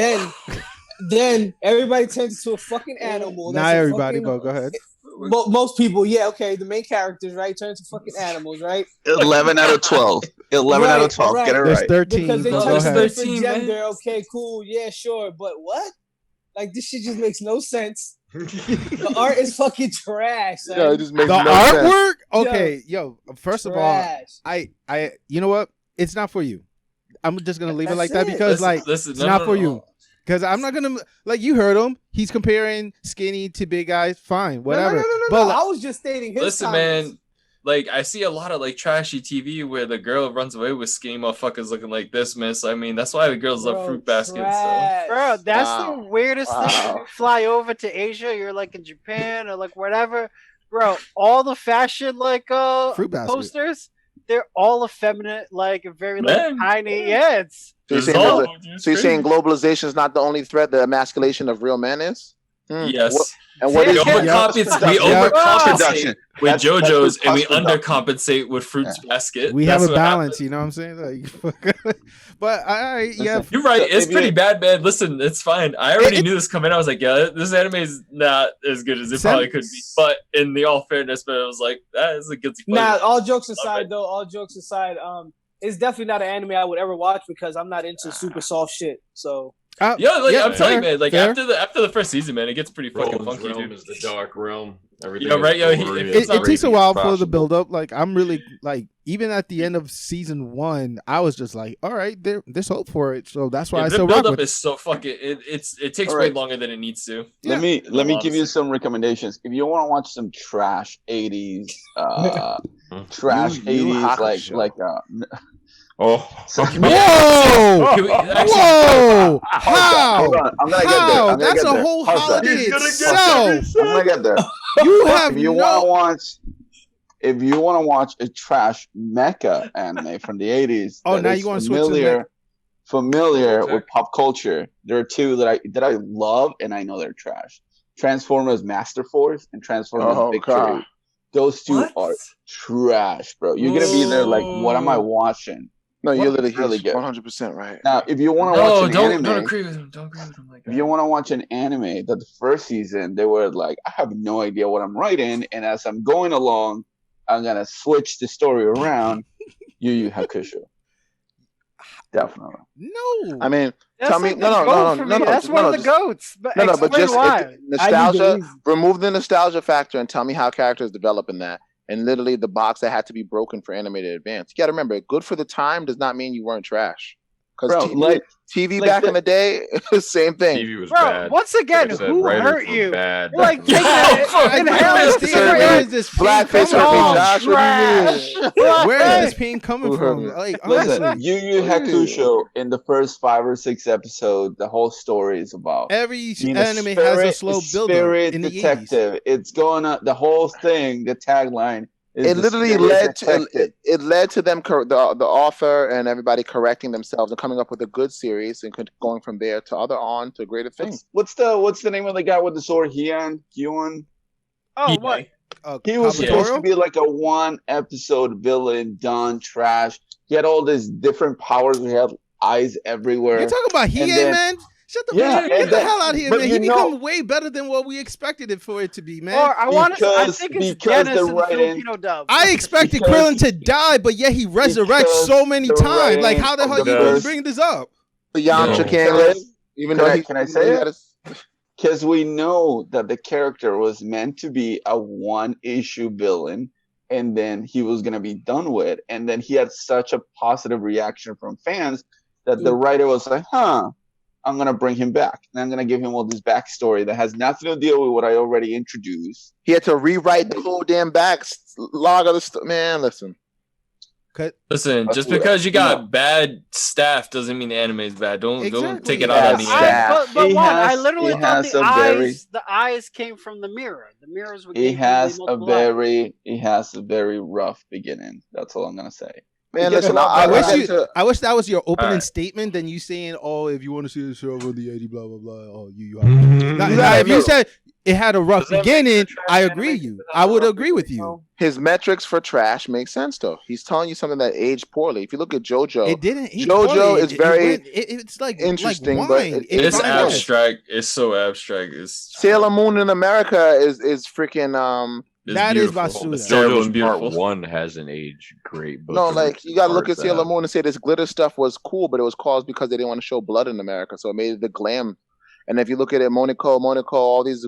Then everybody turns into a fucking animal. Not everybody. Go ahead. Most people, yeah, okay. The main characters, right, turn to fucking animals, right? 11 out of 12. 11 out of 12. Right. Get it right. There's 13. Because they Go turn ahead. different gender. Okay, cool. Yeah, sure. But what? Like, this shit just makes no sense. The art is fucking trash. Son. No, it just makes the no artwork? sense. Okay, yo. First of all, I, you know what? It's not for you. I'm just gonna leave it like that because, it's not for you. Because I'm not gonna you heard him. He's comparing skinny to big guys. Fine, whatever. No. But I was just stating his. Listen, comments. man. Like I see a lot of trashy TV where the girl runs away with skinny motherfuckers looking like this, man. So I mean, that's why the girls love Fruit Basket. So. Bro, that's the weirdest thing. You fly over to Asia, you're like in Japan or like whatever, bro. All the fashion Fruit Basket posters, they're all effeminate, very tiny. Yeah, it's. So you're saying globalization is not the only threat the emasculation of real men is? Yes. What we is overcompensate with JoJo's and we undercompensate with Fruits Basket. We have a balance, you know what I'm saying? But yeah. You're right. It's pretty bad, man. Listen, it's fine. I already knew this coming out. I was like, yeah, this anime is not as good as it probably could be. But in the all fairness, I was like, that is a guilty pleasure. Nah, all jokes aside, it's definitely not an anime I would ever watch because I'm not into super soft shit. So I'm telling you, man. Like fair. after the first season, man, it gets pretty fucking Roland's funky, realm dude. is the dark realm. Everything Yo, right, is yo, gory if it's and It takes a crazy while as for the possible. build up. Like I'm really like even at the end of season 1, I was just like, all right, there's hope for it. So that's why I the still rock build up with it. is so fucking. It takes All way right. longer than it needs to. Yeah. Let me give you Honestly. some recommendations. If you want to watch some trash 80s, trash Yu Yu 80s Hakusho. like Oh, some Whoa! Can we actually- Whoa! Hold How? on, I'm gonna get there. How? I'm gonna That's get a there. whole Pause that. holiday He's gonna get itself. I'm gonna get there. You have If you want to watch a trash mecha anime from the 80s, Oh, that now is you wanna switch to familiar Okay. with pop culture. There are two that I love, and I know they're trash. Transformers Master Force and Transformers Oh, Victory. God. Those two What? are trash, bro. You're gonna be there like, what am I watching? No, you're What? literally Really good. 100% right. Now, if you want to No, watch an don't anime, agree with him. Don't agree with him like if that. you want to watch an anime, that the first season they were like, I have no idea what I'm writing, and as I'm going along, I'm gonna switch the story around. Yu Yu Hakusho, definitely. No. I mean, That's tell me, like no, the no, goat no, for no, me. no, That's no, one no, of the just- goats. But no, but explain just why. I need the nostalgia. reason. Remove the nostalgia factor and tell me how characters develop in that. And literally, the box that had to be broken for animated advance. You got to remember, good for the time does not mean you weren't trash. Bro, Because like TV like back the- in the day, same thing. TV was Bro, bad. once again, Like I said, who writers hurt were you? Bad You're like back in the taking day. it I and don't hell is understand Sir, where man. is this pain Blackface coming hurt me, from? Josh. What do you mean? Where is this pain coming Who hurt from? me? Like listen, honestly, Yu Yu Hakusho in the first 5 or 6 episodes, the whole story is about every being anime a has a spirit, slow build up spirit in the 80s. detective. It's going on. The whole thing, the tagline is It the literally spirit led to detective. it led to them the author and everybody correcting themselves and coming up with a good series and going from there to greater things. What's the name of the guy with the sword? Hyun? Oh, what? He was Kabutorio? supposed to be like a 1-episode villain, done trash. He had all these different powers. He had eyes everywhere. You're talking about Hiei, then- man? Shut the Yeah, fuck up. Get and the then- hell out of here, but man. He you know- become way better than what we expected it for it to be, man. Or I want to. I Because- think it's because Dennis the in the writing- Filipino dub. I expected Because- Krillin to die, but yet he resurrects because so many the times. Like, writing how the of hell the you gonna first- bring this up? Yamcha No. can't live, even though Can I say it? Because we know that the character was meant to be a 1-issue villain, and then he was gonna be done with. And then he had such a positive reaction from fans that the writer was like, I'm gonna bring him back. And I'm gonna give him all this backstory that has nothing to deal with what I already introduced. He had to rewrite the whole damn log of the man. Listen, Listen, just because you got bad staff doesn't mean the anime is bad. Don't Exactly. take it out on the Yeah. anime. But He one, I has- literally he thought has the a eyes, very- the eyes came from the mirror. The mirrors were. He has a very rough beginning. That's all I'm gonna say. man, gets listen. a lot I better. wish had you. to- I wish that was your opening Alright. statement. Than you saying, "Oh, if you want to see the show over the 80, blah blah blah." Oh, you. Mhm. Now, if you no. said it had a rough Does that make beginning, the trash I anime agree. You. without I would rough agree with beginning, you. his metrics for trash make sense though. He's telling you something that aged poorly. If you look at JoJo, It didn't. JoJo is very It's like interesting, like but wine. It's fine wine. abstract. It's so abstract. It's Sailor Moon in America is freaking It's That is beautiful. Basuda. It's terrible JoJo's and Part beautiful. 1 hasn't aged great. But no, the like you gotta look part at Sailor that- Moon and say this glitter stuff was cool, but it was caused because they didn't want to show blood in America, so it made it the glam. And if you look at it, Monaco, all these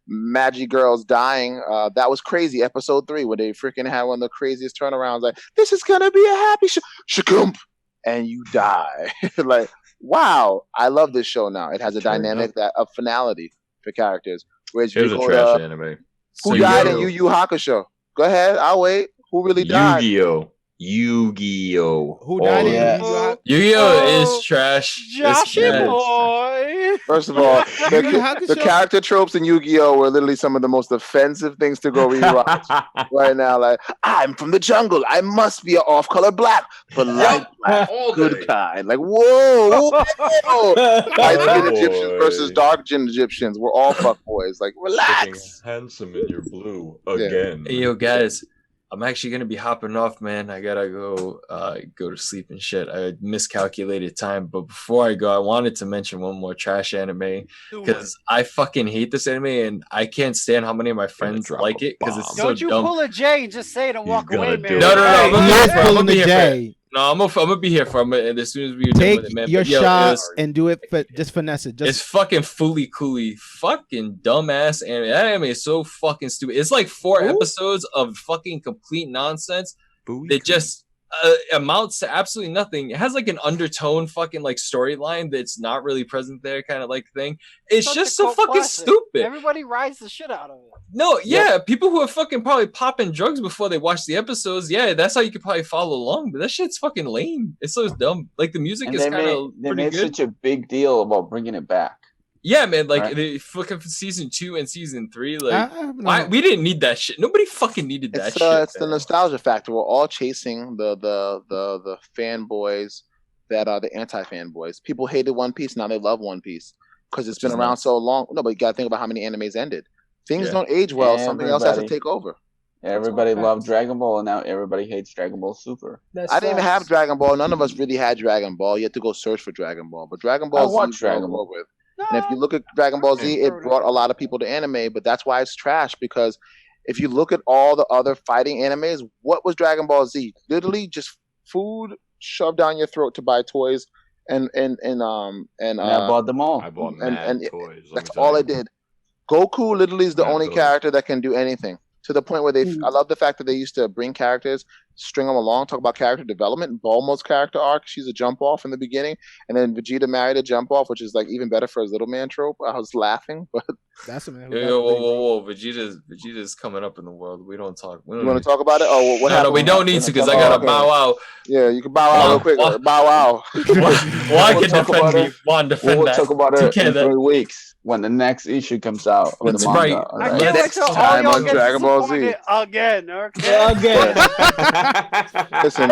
Magi girls dying, that was crazy. Episode 3, where they freaking had one of the craziest turnarounds, like this is gonna be a happy shakump, and you die. Like, wow, I love this show now. It has a dynamic of finality for characters. Whereas It was you a go trash to, anime. who So died you in go- Yu Yu Hakusho? Go ahead, I'll wait. Who really died? Yu-Gi-Oh! Who died in yeah. Yu Yu Ha- Yu-Gi-Oh Oh, is trash. Joshy It's bad. boy. First of all, Yu Yu Hakusho? the character tropes in Yu-Gi-Oh were literally some of the most offensive things to go rewatch right now. Like, I'm from the jungle. I must be an off-color black, but light black, All good day. kind. Like, whoa, whoa. Light skinned Oh, Egyptians boy. versus dark skinned Egyptians. We're all fuckboys. Like, Looking relax. handsome in your blue Yeah. again. Hey, yo, guys, I'm actually gonna be hopping off, man. I gotta go to sleep and shit. I miscalculated time, but before I go, I wanted to mention one more trash anime because I fucking hate this anime and I can't stand how many of my friends drop like a it because it's bomb. so Don't you dumb. pull a J and just say it and He's walk gonna away, do man. it. No, no, no, Hey, I'm gonna he be is here for it. I'm pulling gonna the be here for it. J. No, I'm gonna be here for a minute as soon as we're done Take with it, man. your But, yo, shot and do it. Just finesse it. It's fucking fooly cooley, fucking dumbass anime. That anime is so fucking stupid. It's like 4 episodes of fucking complete nonsense that just amounts to absolutely nothing. It has like an undertone fucking like storyline that's not really present there, kind of like thing. It's just so fucking classic. stupid. Everybody rides the shit out of it. No, yeah, people who are fucking probably popping drugs before they watch the episodes, yeah, that's how you could probably follow along. But that shit's fucking lame. It's so dumb. Like the music And is kind of they pretty made good. such a big deal about bringing it back. Yeah, man, like Right. they fucking for season 2 and season 3, like why we didn't need that shit. Nobody fucking needed that shit. It's the nostalgia factor. We're all chasing the fanboys that are the anti-fanboys. People hated One Piece, now they love One Piece because it's been around so long. No, but you gotta think about how many animes ended. Things don't age well. Something else has to take over. Everybody loved Dragon Ball, and now everybody hates Dragon Ball Super. I didn't even have Dragon Ball. None of us really had Dragon Ball. You had to go search for Dragon Ball. But Dragon Ball Z watched Dragon Ball. with. And if you look at Dragon Ball Z, it brought a lot of people to anime, but that's why it's trash, because if you look at all the other fighting animes, what was Dragon Ball Z? Literally just food shoved down your throat to buy toys and I bought them all. I bought and toys. that's all it did. Goku literally is the only character that can do anything. To the point where I love the fact that they used to bring characters, string them along, talk about character development. Bulma's character arc, she's a jump off in the beginning, and then Vegeta married a jump off, which is like even better for his little man trope. I was laughing, but that's a man. Whoa, Vegeta's coming up in the world. We don't talk. You want to talk about it? Oh, what happened? No, we don't need to because I gotta bow out. Yeah, you can bow out real quick. Bow out. Well, I can defend me. One defend We'll that. talk about it in Together. 3 weeks when the next issue comes out. Of That's the manga, right. all I can't wait till all y'all get disappointed again. Okay. Listen,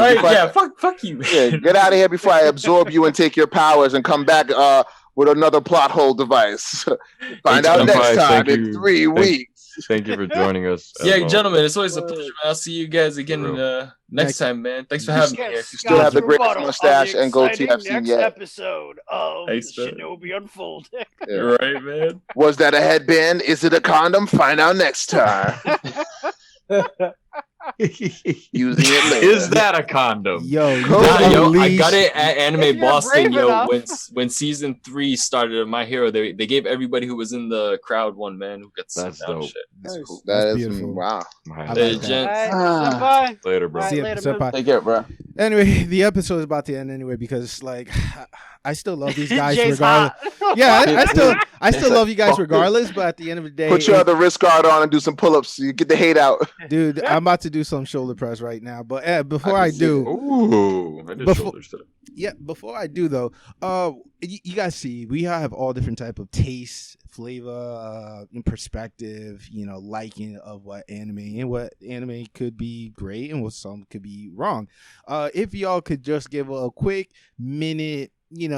fuck you. Yeah, get out of here before I absorb you and take your powers and come back with another plot hole device. Find out next time in 3 weeks. Thank you for joining us. Yeah, gentlemen, it's always a pleasure, man. I'll see you guys again next time, man. Thanks for having me here. You still have the greatest mustache and goatee I've seen yet. Episode of Shinobi Unfolding. You're right, man. Was that a headband? Is it a condom? Find out next time. Using it later. Is that a condom? Yo, I got it at Anime Boston, brave enough. when season 3 started of My Hero, they gave everybody who was in the crowd one, man, who gets That's down dope. shit. That's cool. That That's is beautiful. wow. I Hey, like that. gents. Bye. Later, bro. See ya, Later, senpai. Take care, bro. Anyway, the episode is about to end anyway because like I still love these guys Jay's regardless. hot. Yeah, I still It's love you guys like, regardless. But at the end of the day, Put your other wrist guard on and do some pull-ups so you get the hate out. dude, I'm about to do some shoulder press right now. But before I can see do, Ooh, I did Before- shoulders today. yeah, before I do though, you guys see we have all different type of tastes, flavor, in perspective, liking of what anime could be great and what some could be wrong. If y'all could just give a quick minute,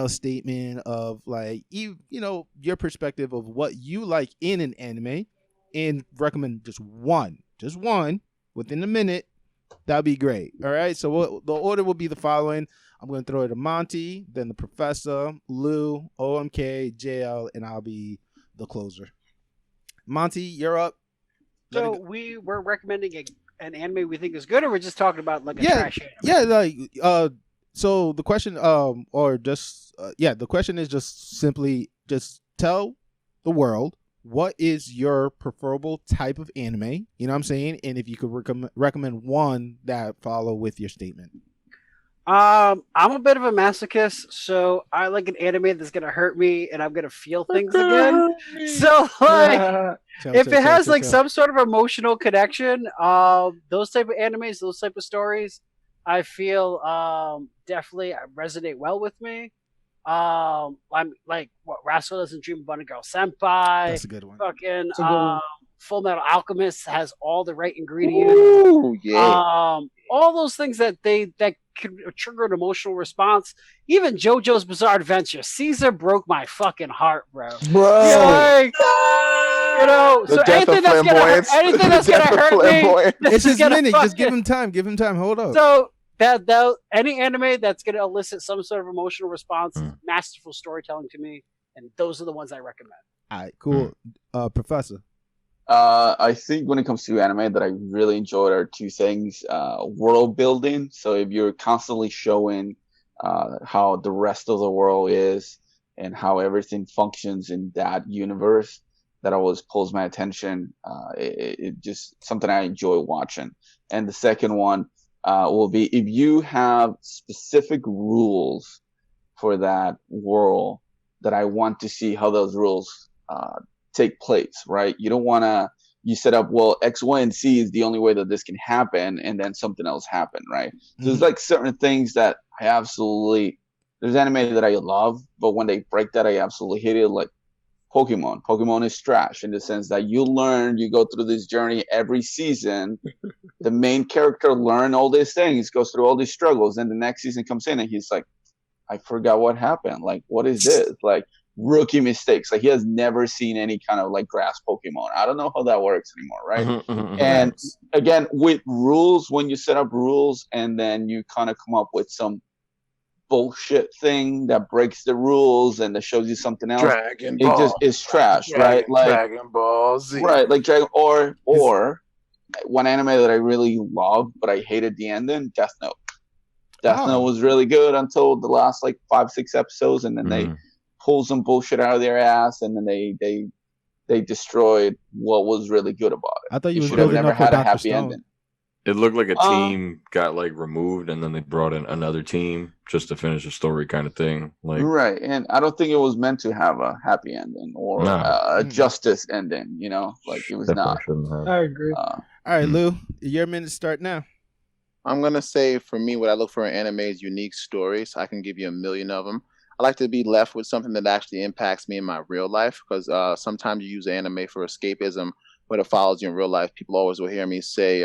statement of like your perspective of what you like in an anime, and recommend just one within a minute. That'd be great. All right. So the order will be the following. I'm going to throw it to Monty, then the Professor, Lou, OMK, JL, and I'll be the closer. Monty, you're up. So we're recommending an anime we think is good, or we're just talking about like a trash anime? Yeah, like so the question the question is just simply tell the world what is your preferable type of anime, you know what I'm saying? And if you could recommend one that follow with your statement. I'm a bit of a masochist, so I like an anime that's gonna hurt me and I'm gonna feel things again. So like if it has like some sort of emotional connection, those type of animes, those type of stories, I feel definitely resonate well with me. I'm like what Rascal Doesn't Dream About a Girl Senpai. That's a good one. Fucking a good one. Full Metal Alchemist has all the right ingredients. Ooh, yeah. All those things that could trigger an emotional response. Even JoJo's Bizarre Adventure. Caesar broke my fucking heart, bro. Like, so anything that's gonna hurt me. It's his minute. Just give him time. Give him time. Hold up. So that any anime that's gonna elicit some sort of emotional response, masterful storytelling to me, and those are the ones I recommend. All right, cool. Professor. I think when it comes to anime that I really enjoyed are two things: world building. So if you're constantly showing how the rest of the world is and how everything functions in that universe, that always pulls my attention. It just something I enjoy watching. And the second one will be if you have specific rules for that world that I want to see how those rules take place, right? You don't want to, you set up, well, X, Y, and Z is the only way that this can happen, and then something else happen, right? So there's like certain things that I absolutely, there's anime that I love, but when they break that, I absolutely hate it. Like Pokemon. Pokemon is trash in the sense that you learn, you go through this journey every season. The main character learn all these things, goes through all these struggles, and the next season comes in and he's like, I forgot what happened. Like, what is this? Like, rookie mistakes. Like, he has never seen any kind of like grass Pokemon. I don't know how that works anymore, right? And again, with rules, when you set up rules and then you kind of come up with some bullshit thing that breaks the rules and that shows you something else, Dragon it Ball. just is trash, right? Like Dragon Ball Z. right, like Dragon or one anime that I really loved but I hated the ending, Death Note. Death Note was really good until the last like 5-6 episodes, and then they pulled some bullshit out of their ass, and then they destroyed what was really good about it. I thought you It was should have building never up for had a Dr. happy Stone. ending. It looked like a team got like removed, and then they brought in another team just to finish the story, kind of thing. Like Right, and I don't think it was meant to have a happy ending or a justice ending. You know, like it was not. I agree. All right, Lou, your minute start now. I'm going to say for me, what I look for in anime is unique stories. I can give you a million of them. I like to be left with something that actually impacts me in my real life, because sometimes you use anime for escapism, but it follows you in real life. People always will hear me say,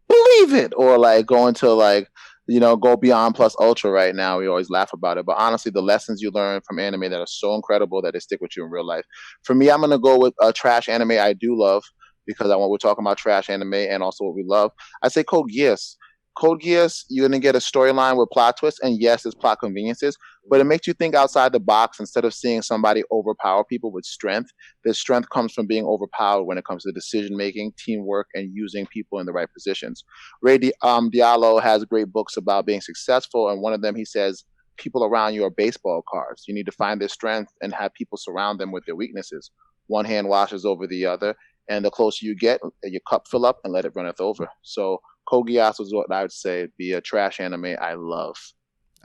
believe it, or like go into like, go beyond plus ultra right now. We always laugh about it. But honestly, the lessons you learn from anime that are so incredible that they stick with you in real life. For me, I'm going to go with a trash anime I do love, because we're talking about trash anime and also what we love. I say Code Geass. Code Geass, you're going to get a storyline with plot twists, and yes, there's plot conveniences, but it makes you think outside the box instead of seeing somebody overpower people with strength. Their strength comes from being overpowered when it comes to decision-making, teamwork, and using people in the right positions. Ray Diallo has great books about being successful, and one of them, he says, people around you are baseball cards. You need to find their strength and have people surround them with their weaknesses. One hand washes over the other, and the closer you get, your cup fill up and let it runneth over. So Code Geass was what I would say be a trash anime I love.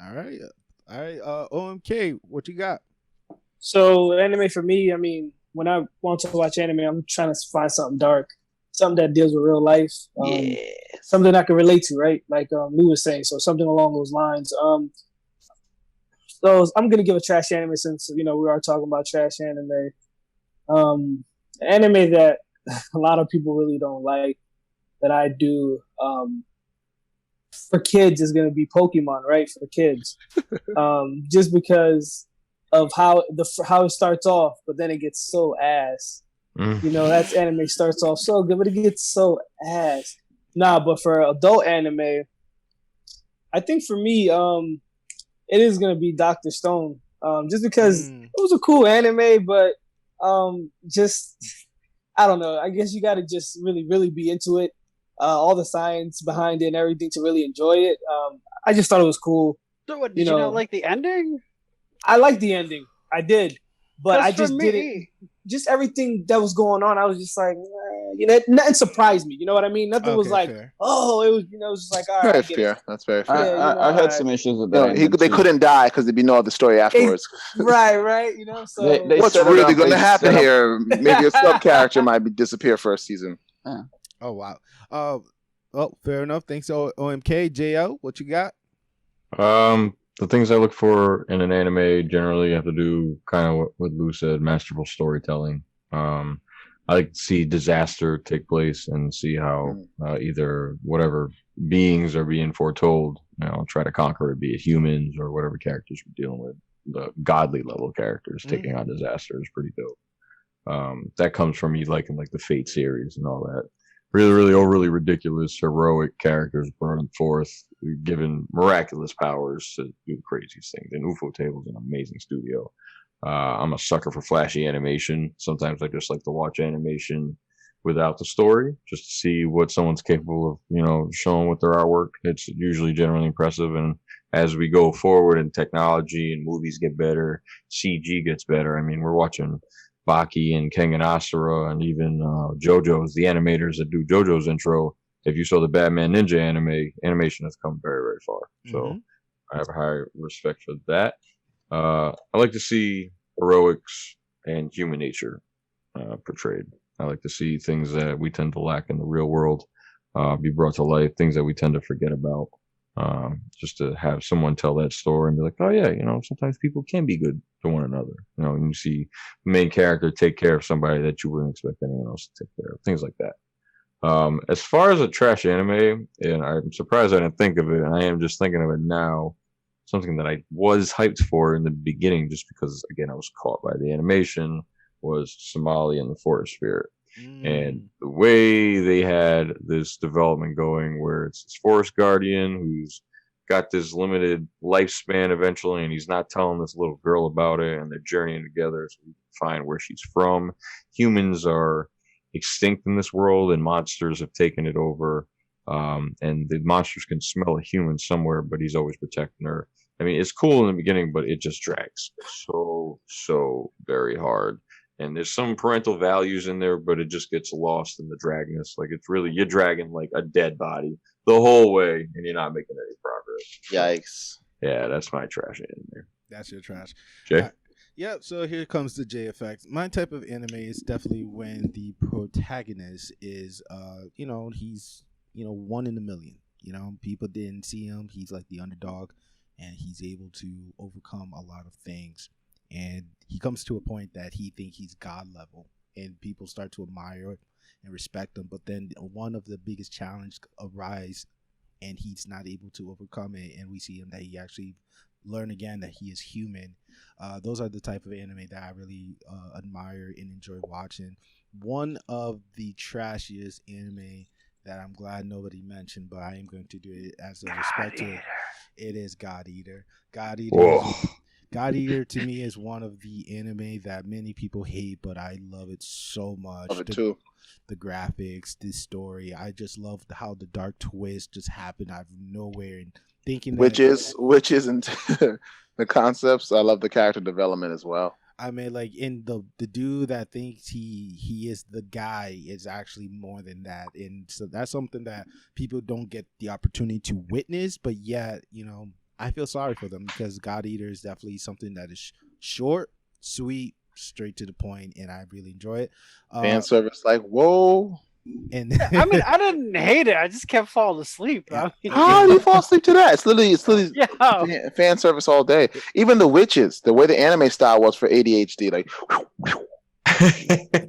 All right. OMK, what you got? So anime for me, I mean, when I want to watch anime, I'm trying to find something dark, something that deals with real life, something I can relate to, right? Like Lou was saying, so something along those lines. So I'm gonna give a trash anime since we are talking about trash anime. Anime that a lot of people really don't like, that I do for kids, is going to be Pokemon, right? For the kids, just because of how it starts off, but then it gets so ass. That anime starts off so good, but it gets so ass. Nah, but for adult anime, I think for me, it is going to be Dr. Stone, just because it was a cool anime, but just I don't know. I guess you got to just really, really be into it. All the science behind it and everything to really enjoy it. I just thought it was cool. So what, did you not like the ending? I liked the ending. I did. But I just didn't. Just everything that was going on, I was just like, nothing surprised me. You know what I mean? Nothing was like, fair. Oh, it was, it was just like, all right. Very fair. That's very fair. I had some issues with that. They couldn't die because there'd be no other story afterwards. Right. So what's really going to happen here? Maybe a sub character might disappear for a season. Yeah. Oh wow. Well, fair enough. Thanks, OMK. Jo, what you got? The things I look for in an anime generally have to do kind of what Lou said, masterful storytelling. I like to see disaster take place and see how either whatever beings are being foretold, try to conquer it, be it humans or whatever characters we're dealing with. The godly level characters taking on disaster is pretty dope. That comes from me liking like the Fate series and all that. Really overly ridiculous, heroic characters burning forth, given miraculous powers to do the craziest things. And UFO Table is an amazing studio. I'm a sucker for flashy animation. Sometimes I just like to watch animation without the story, just to see what someone's capable of, showing with their artwork. It's usually generally impressive. And as we go forward in technology and movies get better, CG gets better. I mean, we're watching Baki and Kengan Asura and even JoJo's, the animators that do JoJo's intro. If you saw the Batman Ninja animation has come very, very far. So I have a high respect for that. I like to see heroics and human nature portrayed. I like to see things that we tend to lack in the real world be brought to life, things that we tend to forget about. Just to have someone tell that story and be like, oh yeah, sometimes people can be good to one another. And you see the main character take care of somebody that you wouldn't expect anyone else to take care of, things like that. As far as a trash anime, and I'm surprised I didn't think of it, and I am just thinking of it now, something that I was hyped for in the beginning just because, again, I was caught by the animation, was Somali and the Forest Spirit. And the way they had this development going where it's this forest guardian who's got this limited lifespan eventually, and he's not telling this little girl about it, and they're journeying together so we can find where she's from. Humans are extinct in this world, and monsters have taken it over. And the monsters can smell a human somewhere, but he's always protecting her. I mean, it's cool in the beginning, but it just drags so very hard. And there's some parental values in there, but it just gets lost in the dragness. Like, it's really, you're dragging like a dead body the whole way, and you're not making any progress. Yikes. Yeah, that's my trash in there. That's your trash. Jay? Yeah, so here comes the J effect. My type of anime is definitely when the protagonist is, he's, one in a million. People didn't see him. He's like the underdog, and he's able to overcome a lot of things. And he comes to a point that he thinks he's God level, and people start to admire and respect him. But then one of the biggest challenges arise, and he's not able to overcome it. And we see him that he actually learn again that he is human. Those are the type of anime that I really admire and enjoy watching. One of the trashiest anime that I'm glad nobody mentioned, but I am going to do it as a respect to it. It is God Eater. God Eater to me is one of the anime that many people hate, but I love it so much. Love it too. The graphics, the story. I just love how the dark twist just happened out of nowhere, and thinking that which isn't the concepts. I love the character development as well. I mean, like, in the dude that thinks he is the guy is actually more than that, and so that's something that people don't get the opportunity to witness. But yet, I feel sorry for them because God Eater is definitely something that is short, sweet, straight to the point, and I really enjoy it. Fan service, like, whoa. And I mean, I didn't hate it. I just kept falling asleep. Yeah. I mean, How do you fall asleep to that? It's literally fan service all day. Even the witches, the way the anime style was for ADHD, like.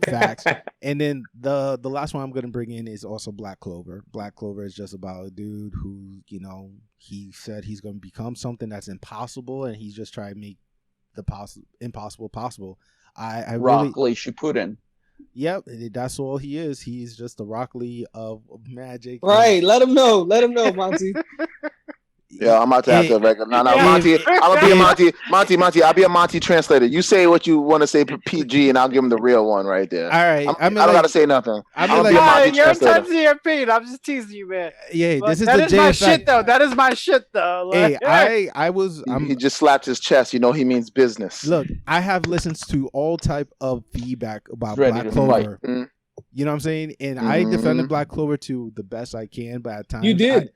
Facts. And then the last one I'm going to bring in is also Black Clover. Black Clover is just about a dude who, he said he's going to become something that's impossible, and he's just trying to make the impossible possible. I Rock really Lee Shippuden. Yep, that's all he is. He's just the Rock Lee of magic. Right. Let him know, Monty. Yeah, I'm about to have to record. No, Monty. I'm gonna be a Monty. I'll be a Monty translator. You say what you want to say for PG, and I'll give him the real one right there. All right. I don't gotta say nothing. I'm gonna like, be a Monty you're translator. touching your pain. I'm just teasing you, man. Yeah, But this is that the is J my effect. shit, though. That is my shit, though. Hey, Like, He just slapped his chest. You know he means business. Look, I have listened to all type of feedback about Ready Black to Clover. fight. You know what I'm saying? And I defended Black Clover to the best I can, but at times You did.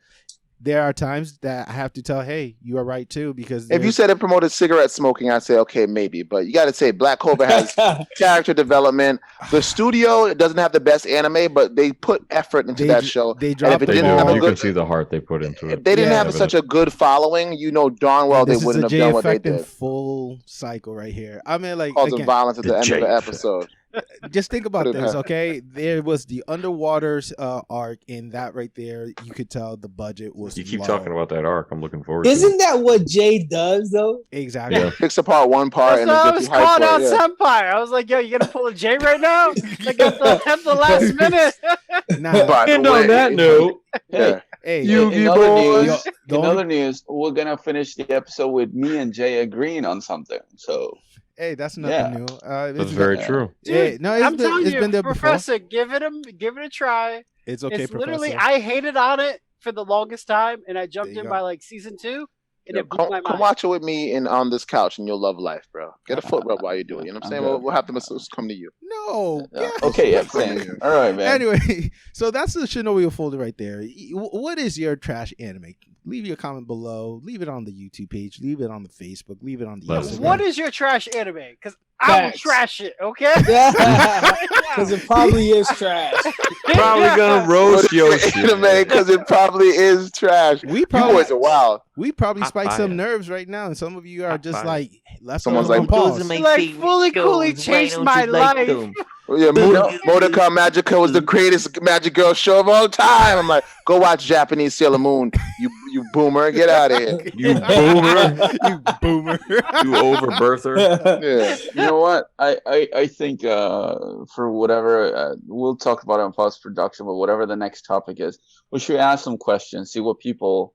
there are times that I have to tell, hey, you are right too, because If you said it promoted cigarette smoking, I'd say okay, maybe. But you got to say Black Clover has character development. The studio doesn't have the best anime, but they put effort into that show. They And dropped if it the didn't have ball. a You good, can see the heart they put into it. if they didn't Yeah. have such a good following, you know darn well they This is wouldn't the have J done what they effect in did. full cycle right here. I mean, like, Causing again, violence at the end of J the effect. episode. just think about Put it this, back. okay? There was the underwater arc, and that right there, you could tell the budget was You keep low. talking about that arc. I'm looking forward to it. Isn't that what Jay does though? Exactly. Yeah. Picks apart one part that's and why I then was gets you hyped calling for out it. Yeah. Senpai. I was like, yo, you gonna pull a J right now? Like at the last minute. Nah, By the And way, on that note, yeah. hey, You- In other boys. news, The in only- other news, we're gonna finish the episode with me and Jay agreeing on something. So Hey, that's nothing new. That's very true. Hey, no, I'm telling it's you, been there Professor, give it a try. It's okay, It's Professor. literally, I hated on it for the longest time, and I jumped There you in go. by like season 2, and Yo, it blew my come mind. watch it with me on this couch, and you'll love life, bro. Get a foot rub while you do it. You know what I'm saying? Okay. We'll have the masseuse come to you. No. Yeah. Yeah. Okay, yeah, same. All right, man. Anyway, so that's the Shinobi Unfolded right there. What is your trash anime? Leave your comment below. Leave it on the YouTube page. Leave it on the Facebook. Leave it on the Let's Instagram. What is your trash anime? Because I will Facts. trash it, okay? Because it probably is trash. Probably gonna roast your shit. Anime, because it probably is trash. We You probably boys are wild. we probably Hot spiked some fire. nerves right now, and some of you are Hot just fire. like left Someone's on like, pause. Like, fully coolly changed my life. Oh, yeah, Modoka Magica was the greatest magic girl show of all time. I'm like, go watch Japanese Sailor Moon. You boomer, get out of here. You boomer. You boomer. You overbirther. Yeah. You know what? I think for whatever we'll talk about it in post production, but whatever the next topic is, we should ask some questions, see what people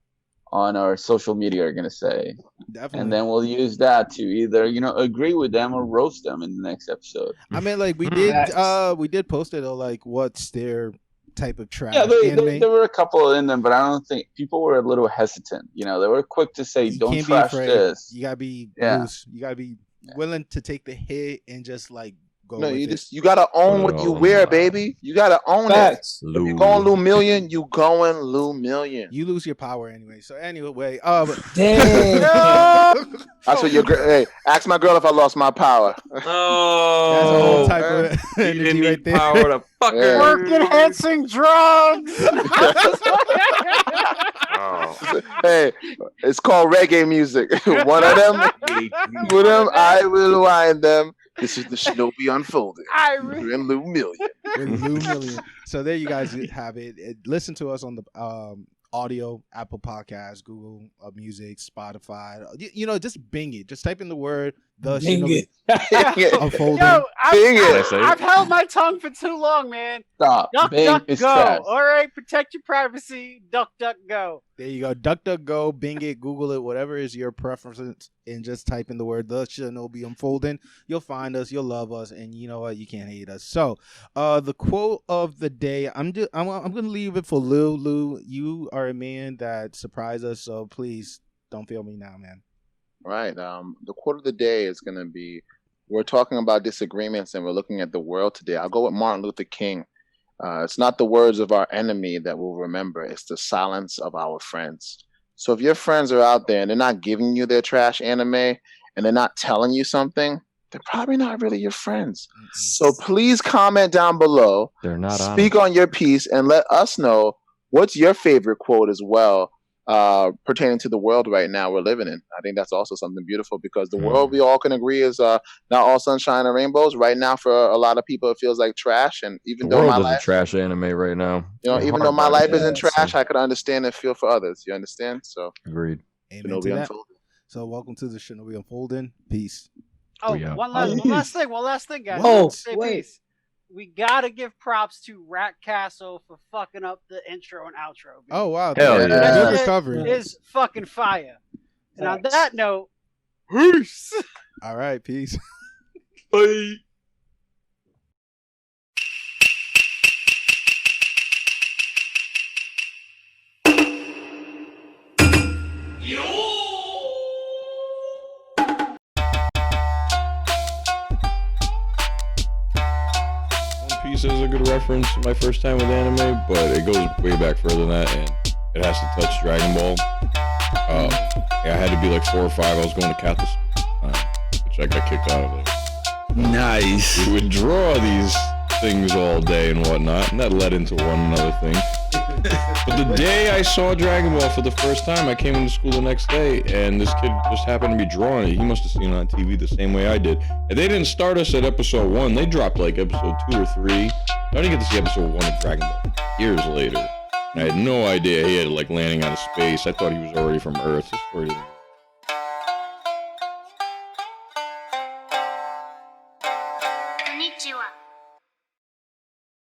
on our social media are gonna say, Definitely. and then we'll use that to either agree with them or roast them in the next episode. I mean, like we did post it. Like, what's their type of trash Yeah, anime? there were a couple in them, but I don't think people were a little hesitant. They were quick to say, You "Don't can't be trash afraid. this." You gotta be Yeah. loose. You gotta be willing to take the hit and just like go. No, with you it. just you gotta own what you wear, baby. You gotta own Facts. it. If you going Lou Million, you going Lou Million. You lose your power anyway. So anyway, Damn. That's what hey, ask my girl if I lost my power. that's a whole type of You energy didn't right need there. power to fuck her. Yeah. Work enhancing drugs. Oh. Hey, it's called reggae music. One of them, with them, I will wind them. This is the Shinobi Unfolding. You're in Lou Million. With Lou Million. So there you guys have it. Listen to us on the audio, Apple Podcasts, Google Music, Spotify. Just bing it. Just type in the word the Bing Shinobi it. Unfolding. Yo, Bing it. I've held my tongue for too long, man. Stop. Duck, Bing duck, is go. trash. All right, protect your privacy. Duck, duck, go. There you go. DuckDuckGo, Bing it, Google it, whatever is your preference, and just type in the word the Shinobi Unfolding. You'll find us. You'll love us, and you know what? You can't hate us. So, the quote of the day. I'm gonna leave it for Lou. Lou, you are a man that surprised us, so please don't fail me now, man. Right. The quote of the day is going to be, we're talking about disagreements and we're looking at the world today. I'll go with Martin Luther King. It's not the words of our enemy that we'll remember. It's the silence of our friends. So if your friends are out there and they're not giving you their trash anime and they're not telling you something, they're probably not really your friends. So please comment down below. They're not Speak on your piece and let us know what's your favorite quote as well. Pertaining to the world right now we're living in. I think that's also something beautiful because the world we all can agree is not all sunshine and rainbows. Right now, for a lot of people, it feels like trash. And even The though world my is life, a trash anime right now. even though my life isn't trash, I could understand and feel for others. You understand? So Agreed. Amen Shinobi to that. Unfolding. So welcome to the Shinobi Unfolding. Peace. Oh, Yeah. one last thing, guys. Oh, Say wait. peace. We gotta give props to Rat Castle for fucking up the intro and outro. dude. Oh wow. Hell Good yeah. That recovery. shit is fucking fire. And on Facts. that note, peace. All right. Peace. Bye. One Piece is a good reference. My first time with anime, but it goes way back further than that, and it has to touch Dragon Ball. I had to be like 4 or 5. I was going to Catholic school, which I got kicked out of it. Nice. We would draw these things all day and whatnot, and that led into one another thing. But the day I saw Dragon Ball for the first time, I came into school the next day, and this kid just happened to be drawing it. He must have seen it on TV the same way I did. And they didn't start us at episode 1. They dropped like episode 2 or 3. I didn't get to see episode 1 of Dragon Ball years later. And I had no idea he had like landing out of space. I thought he was already from Earth. His story didn't Konnichiwa.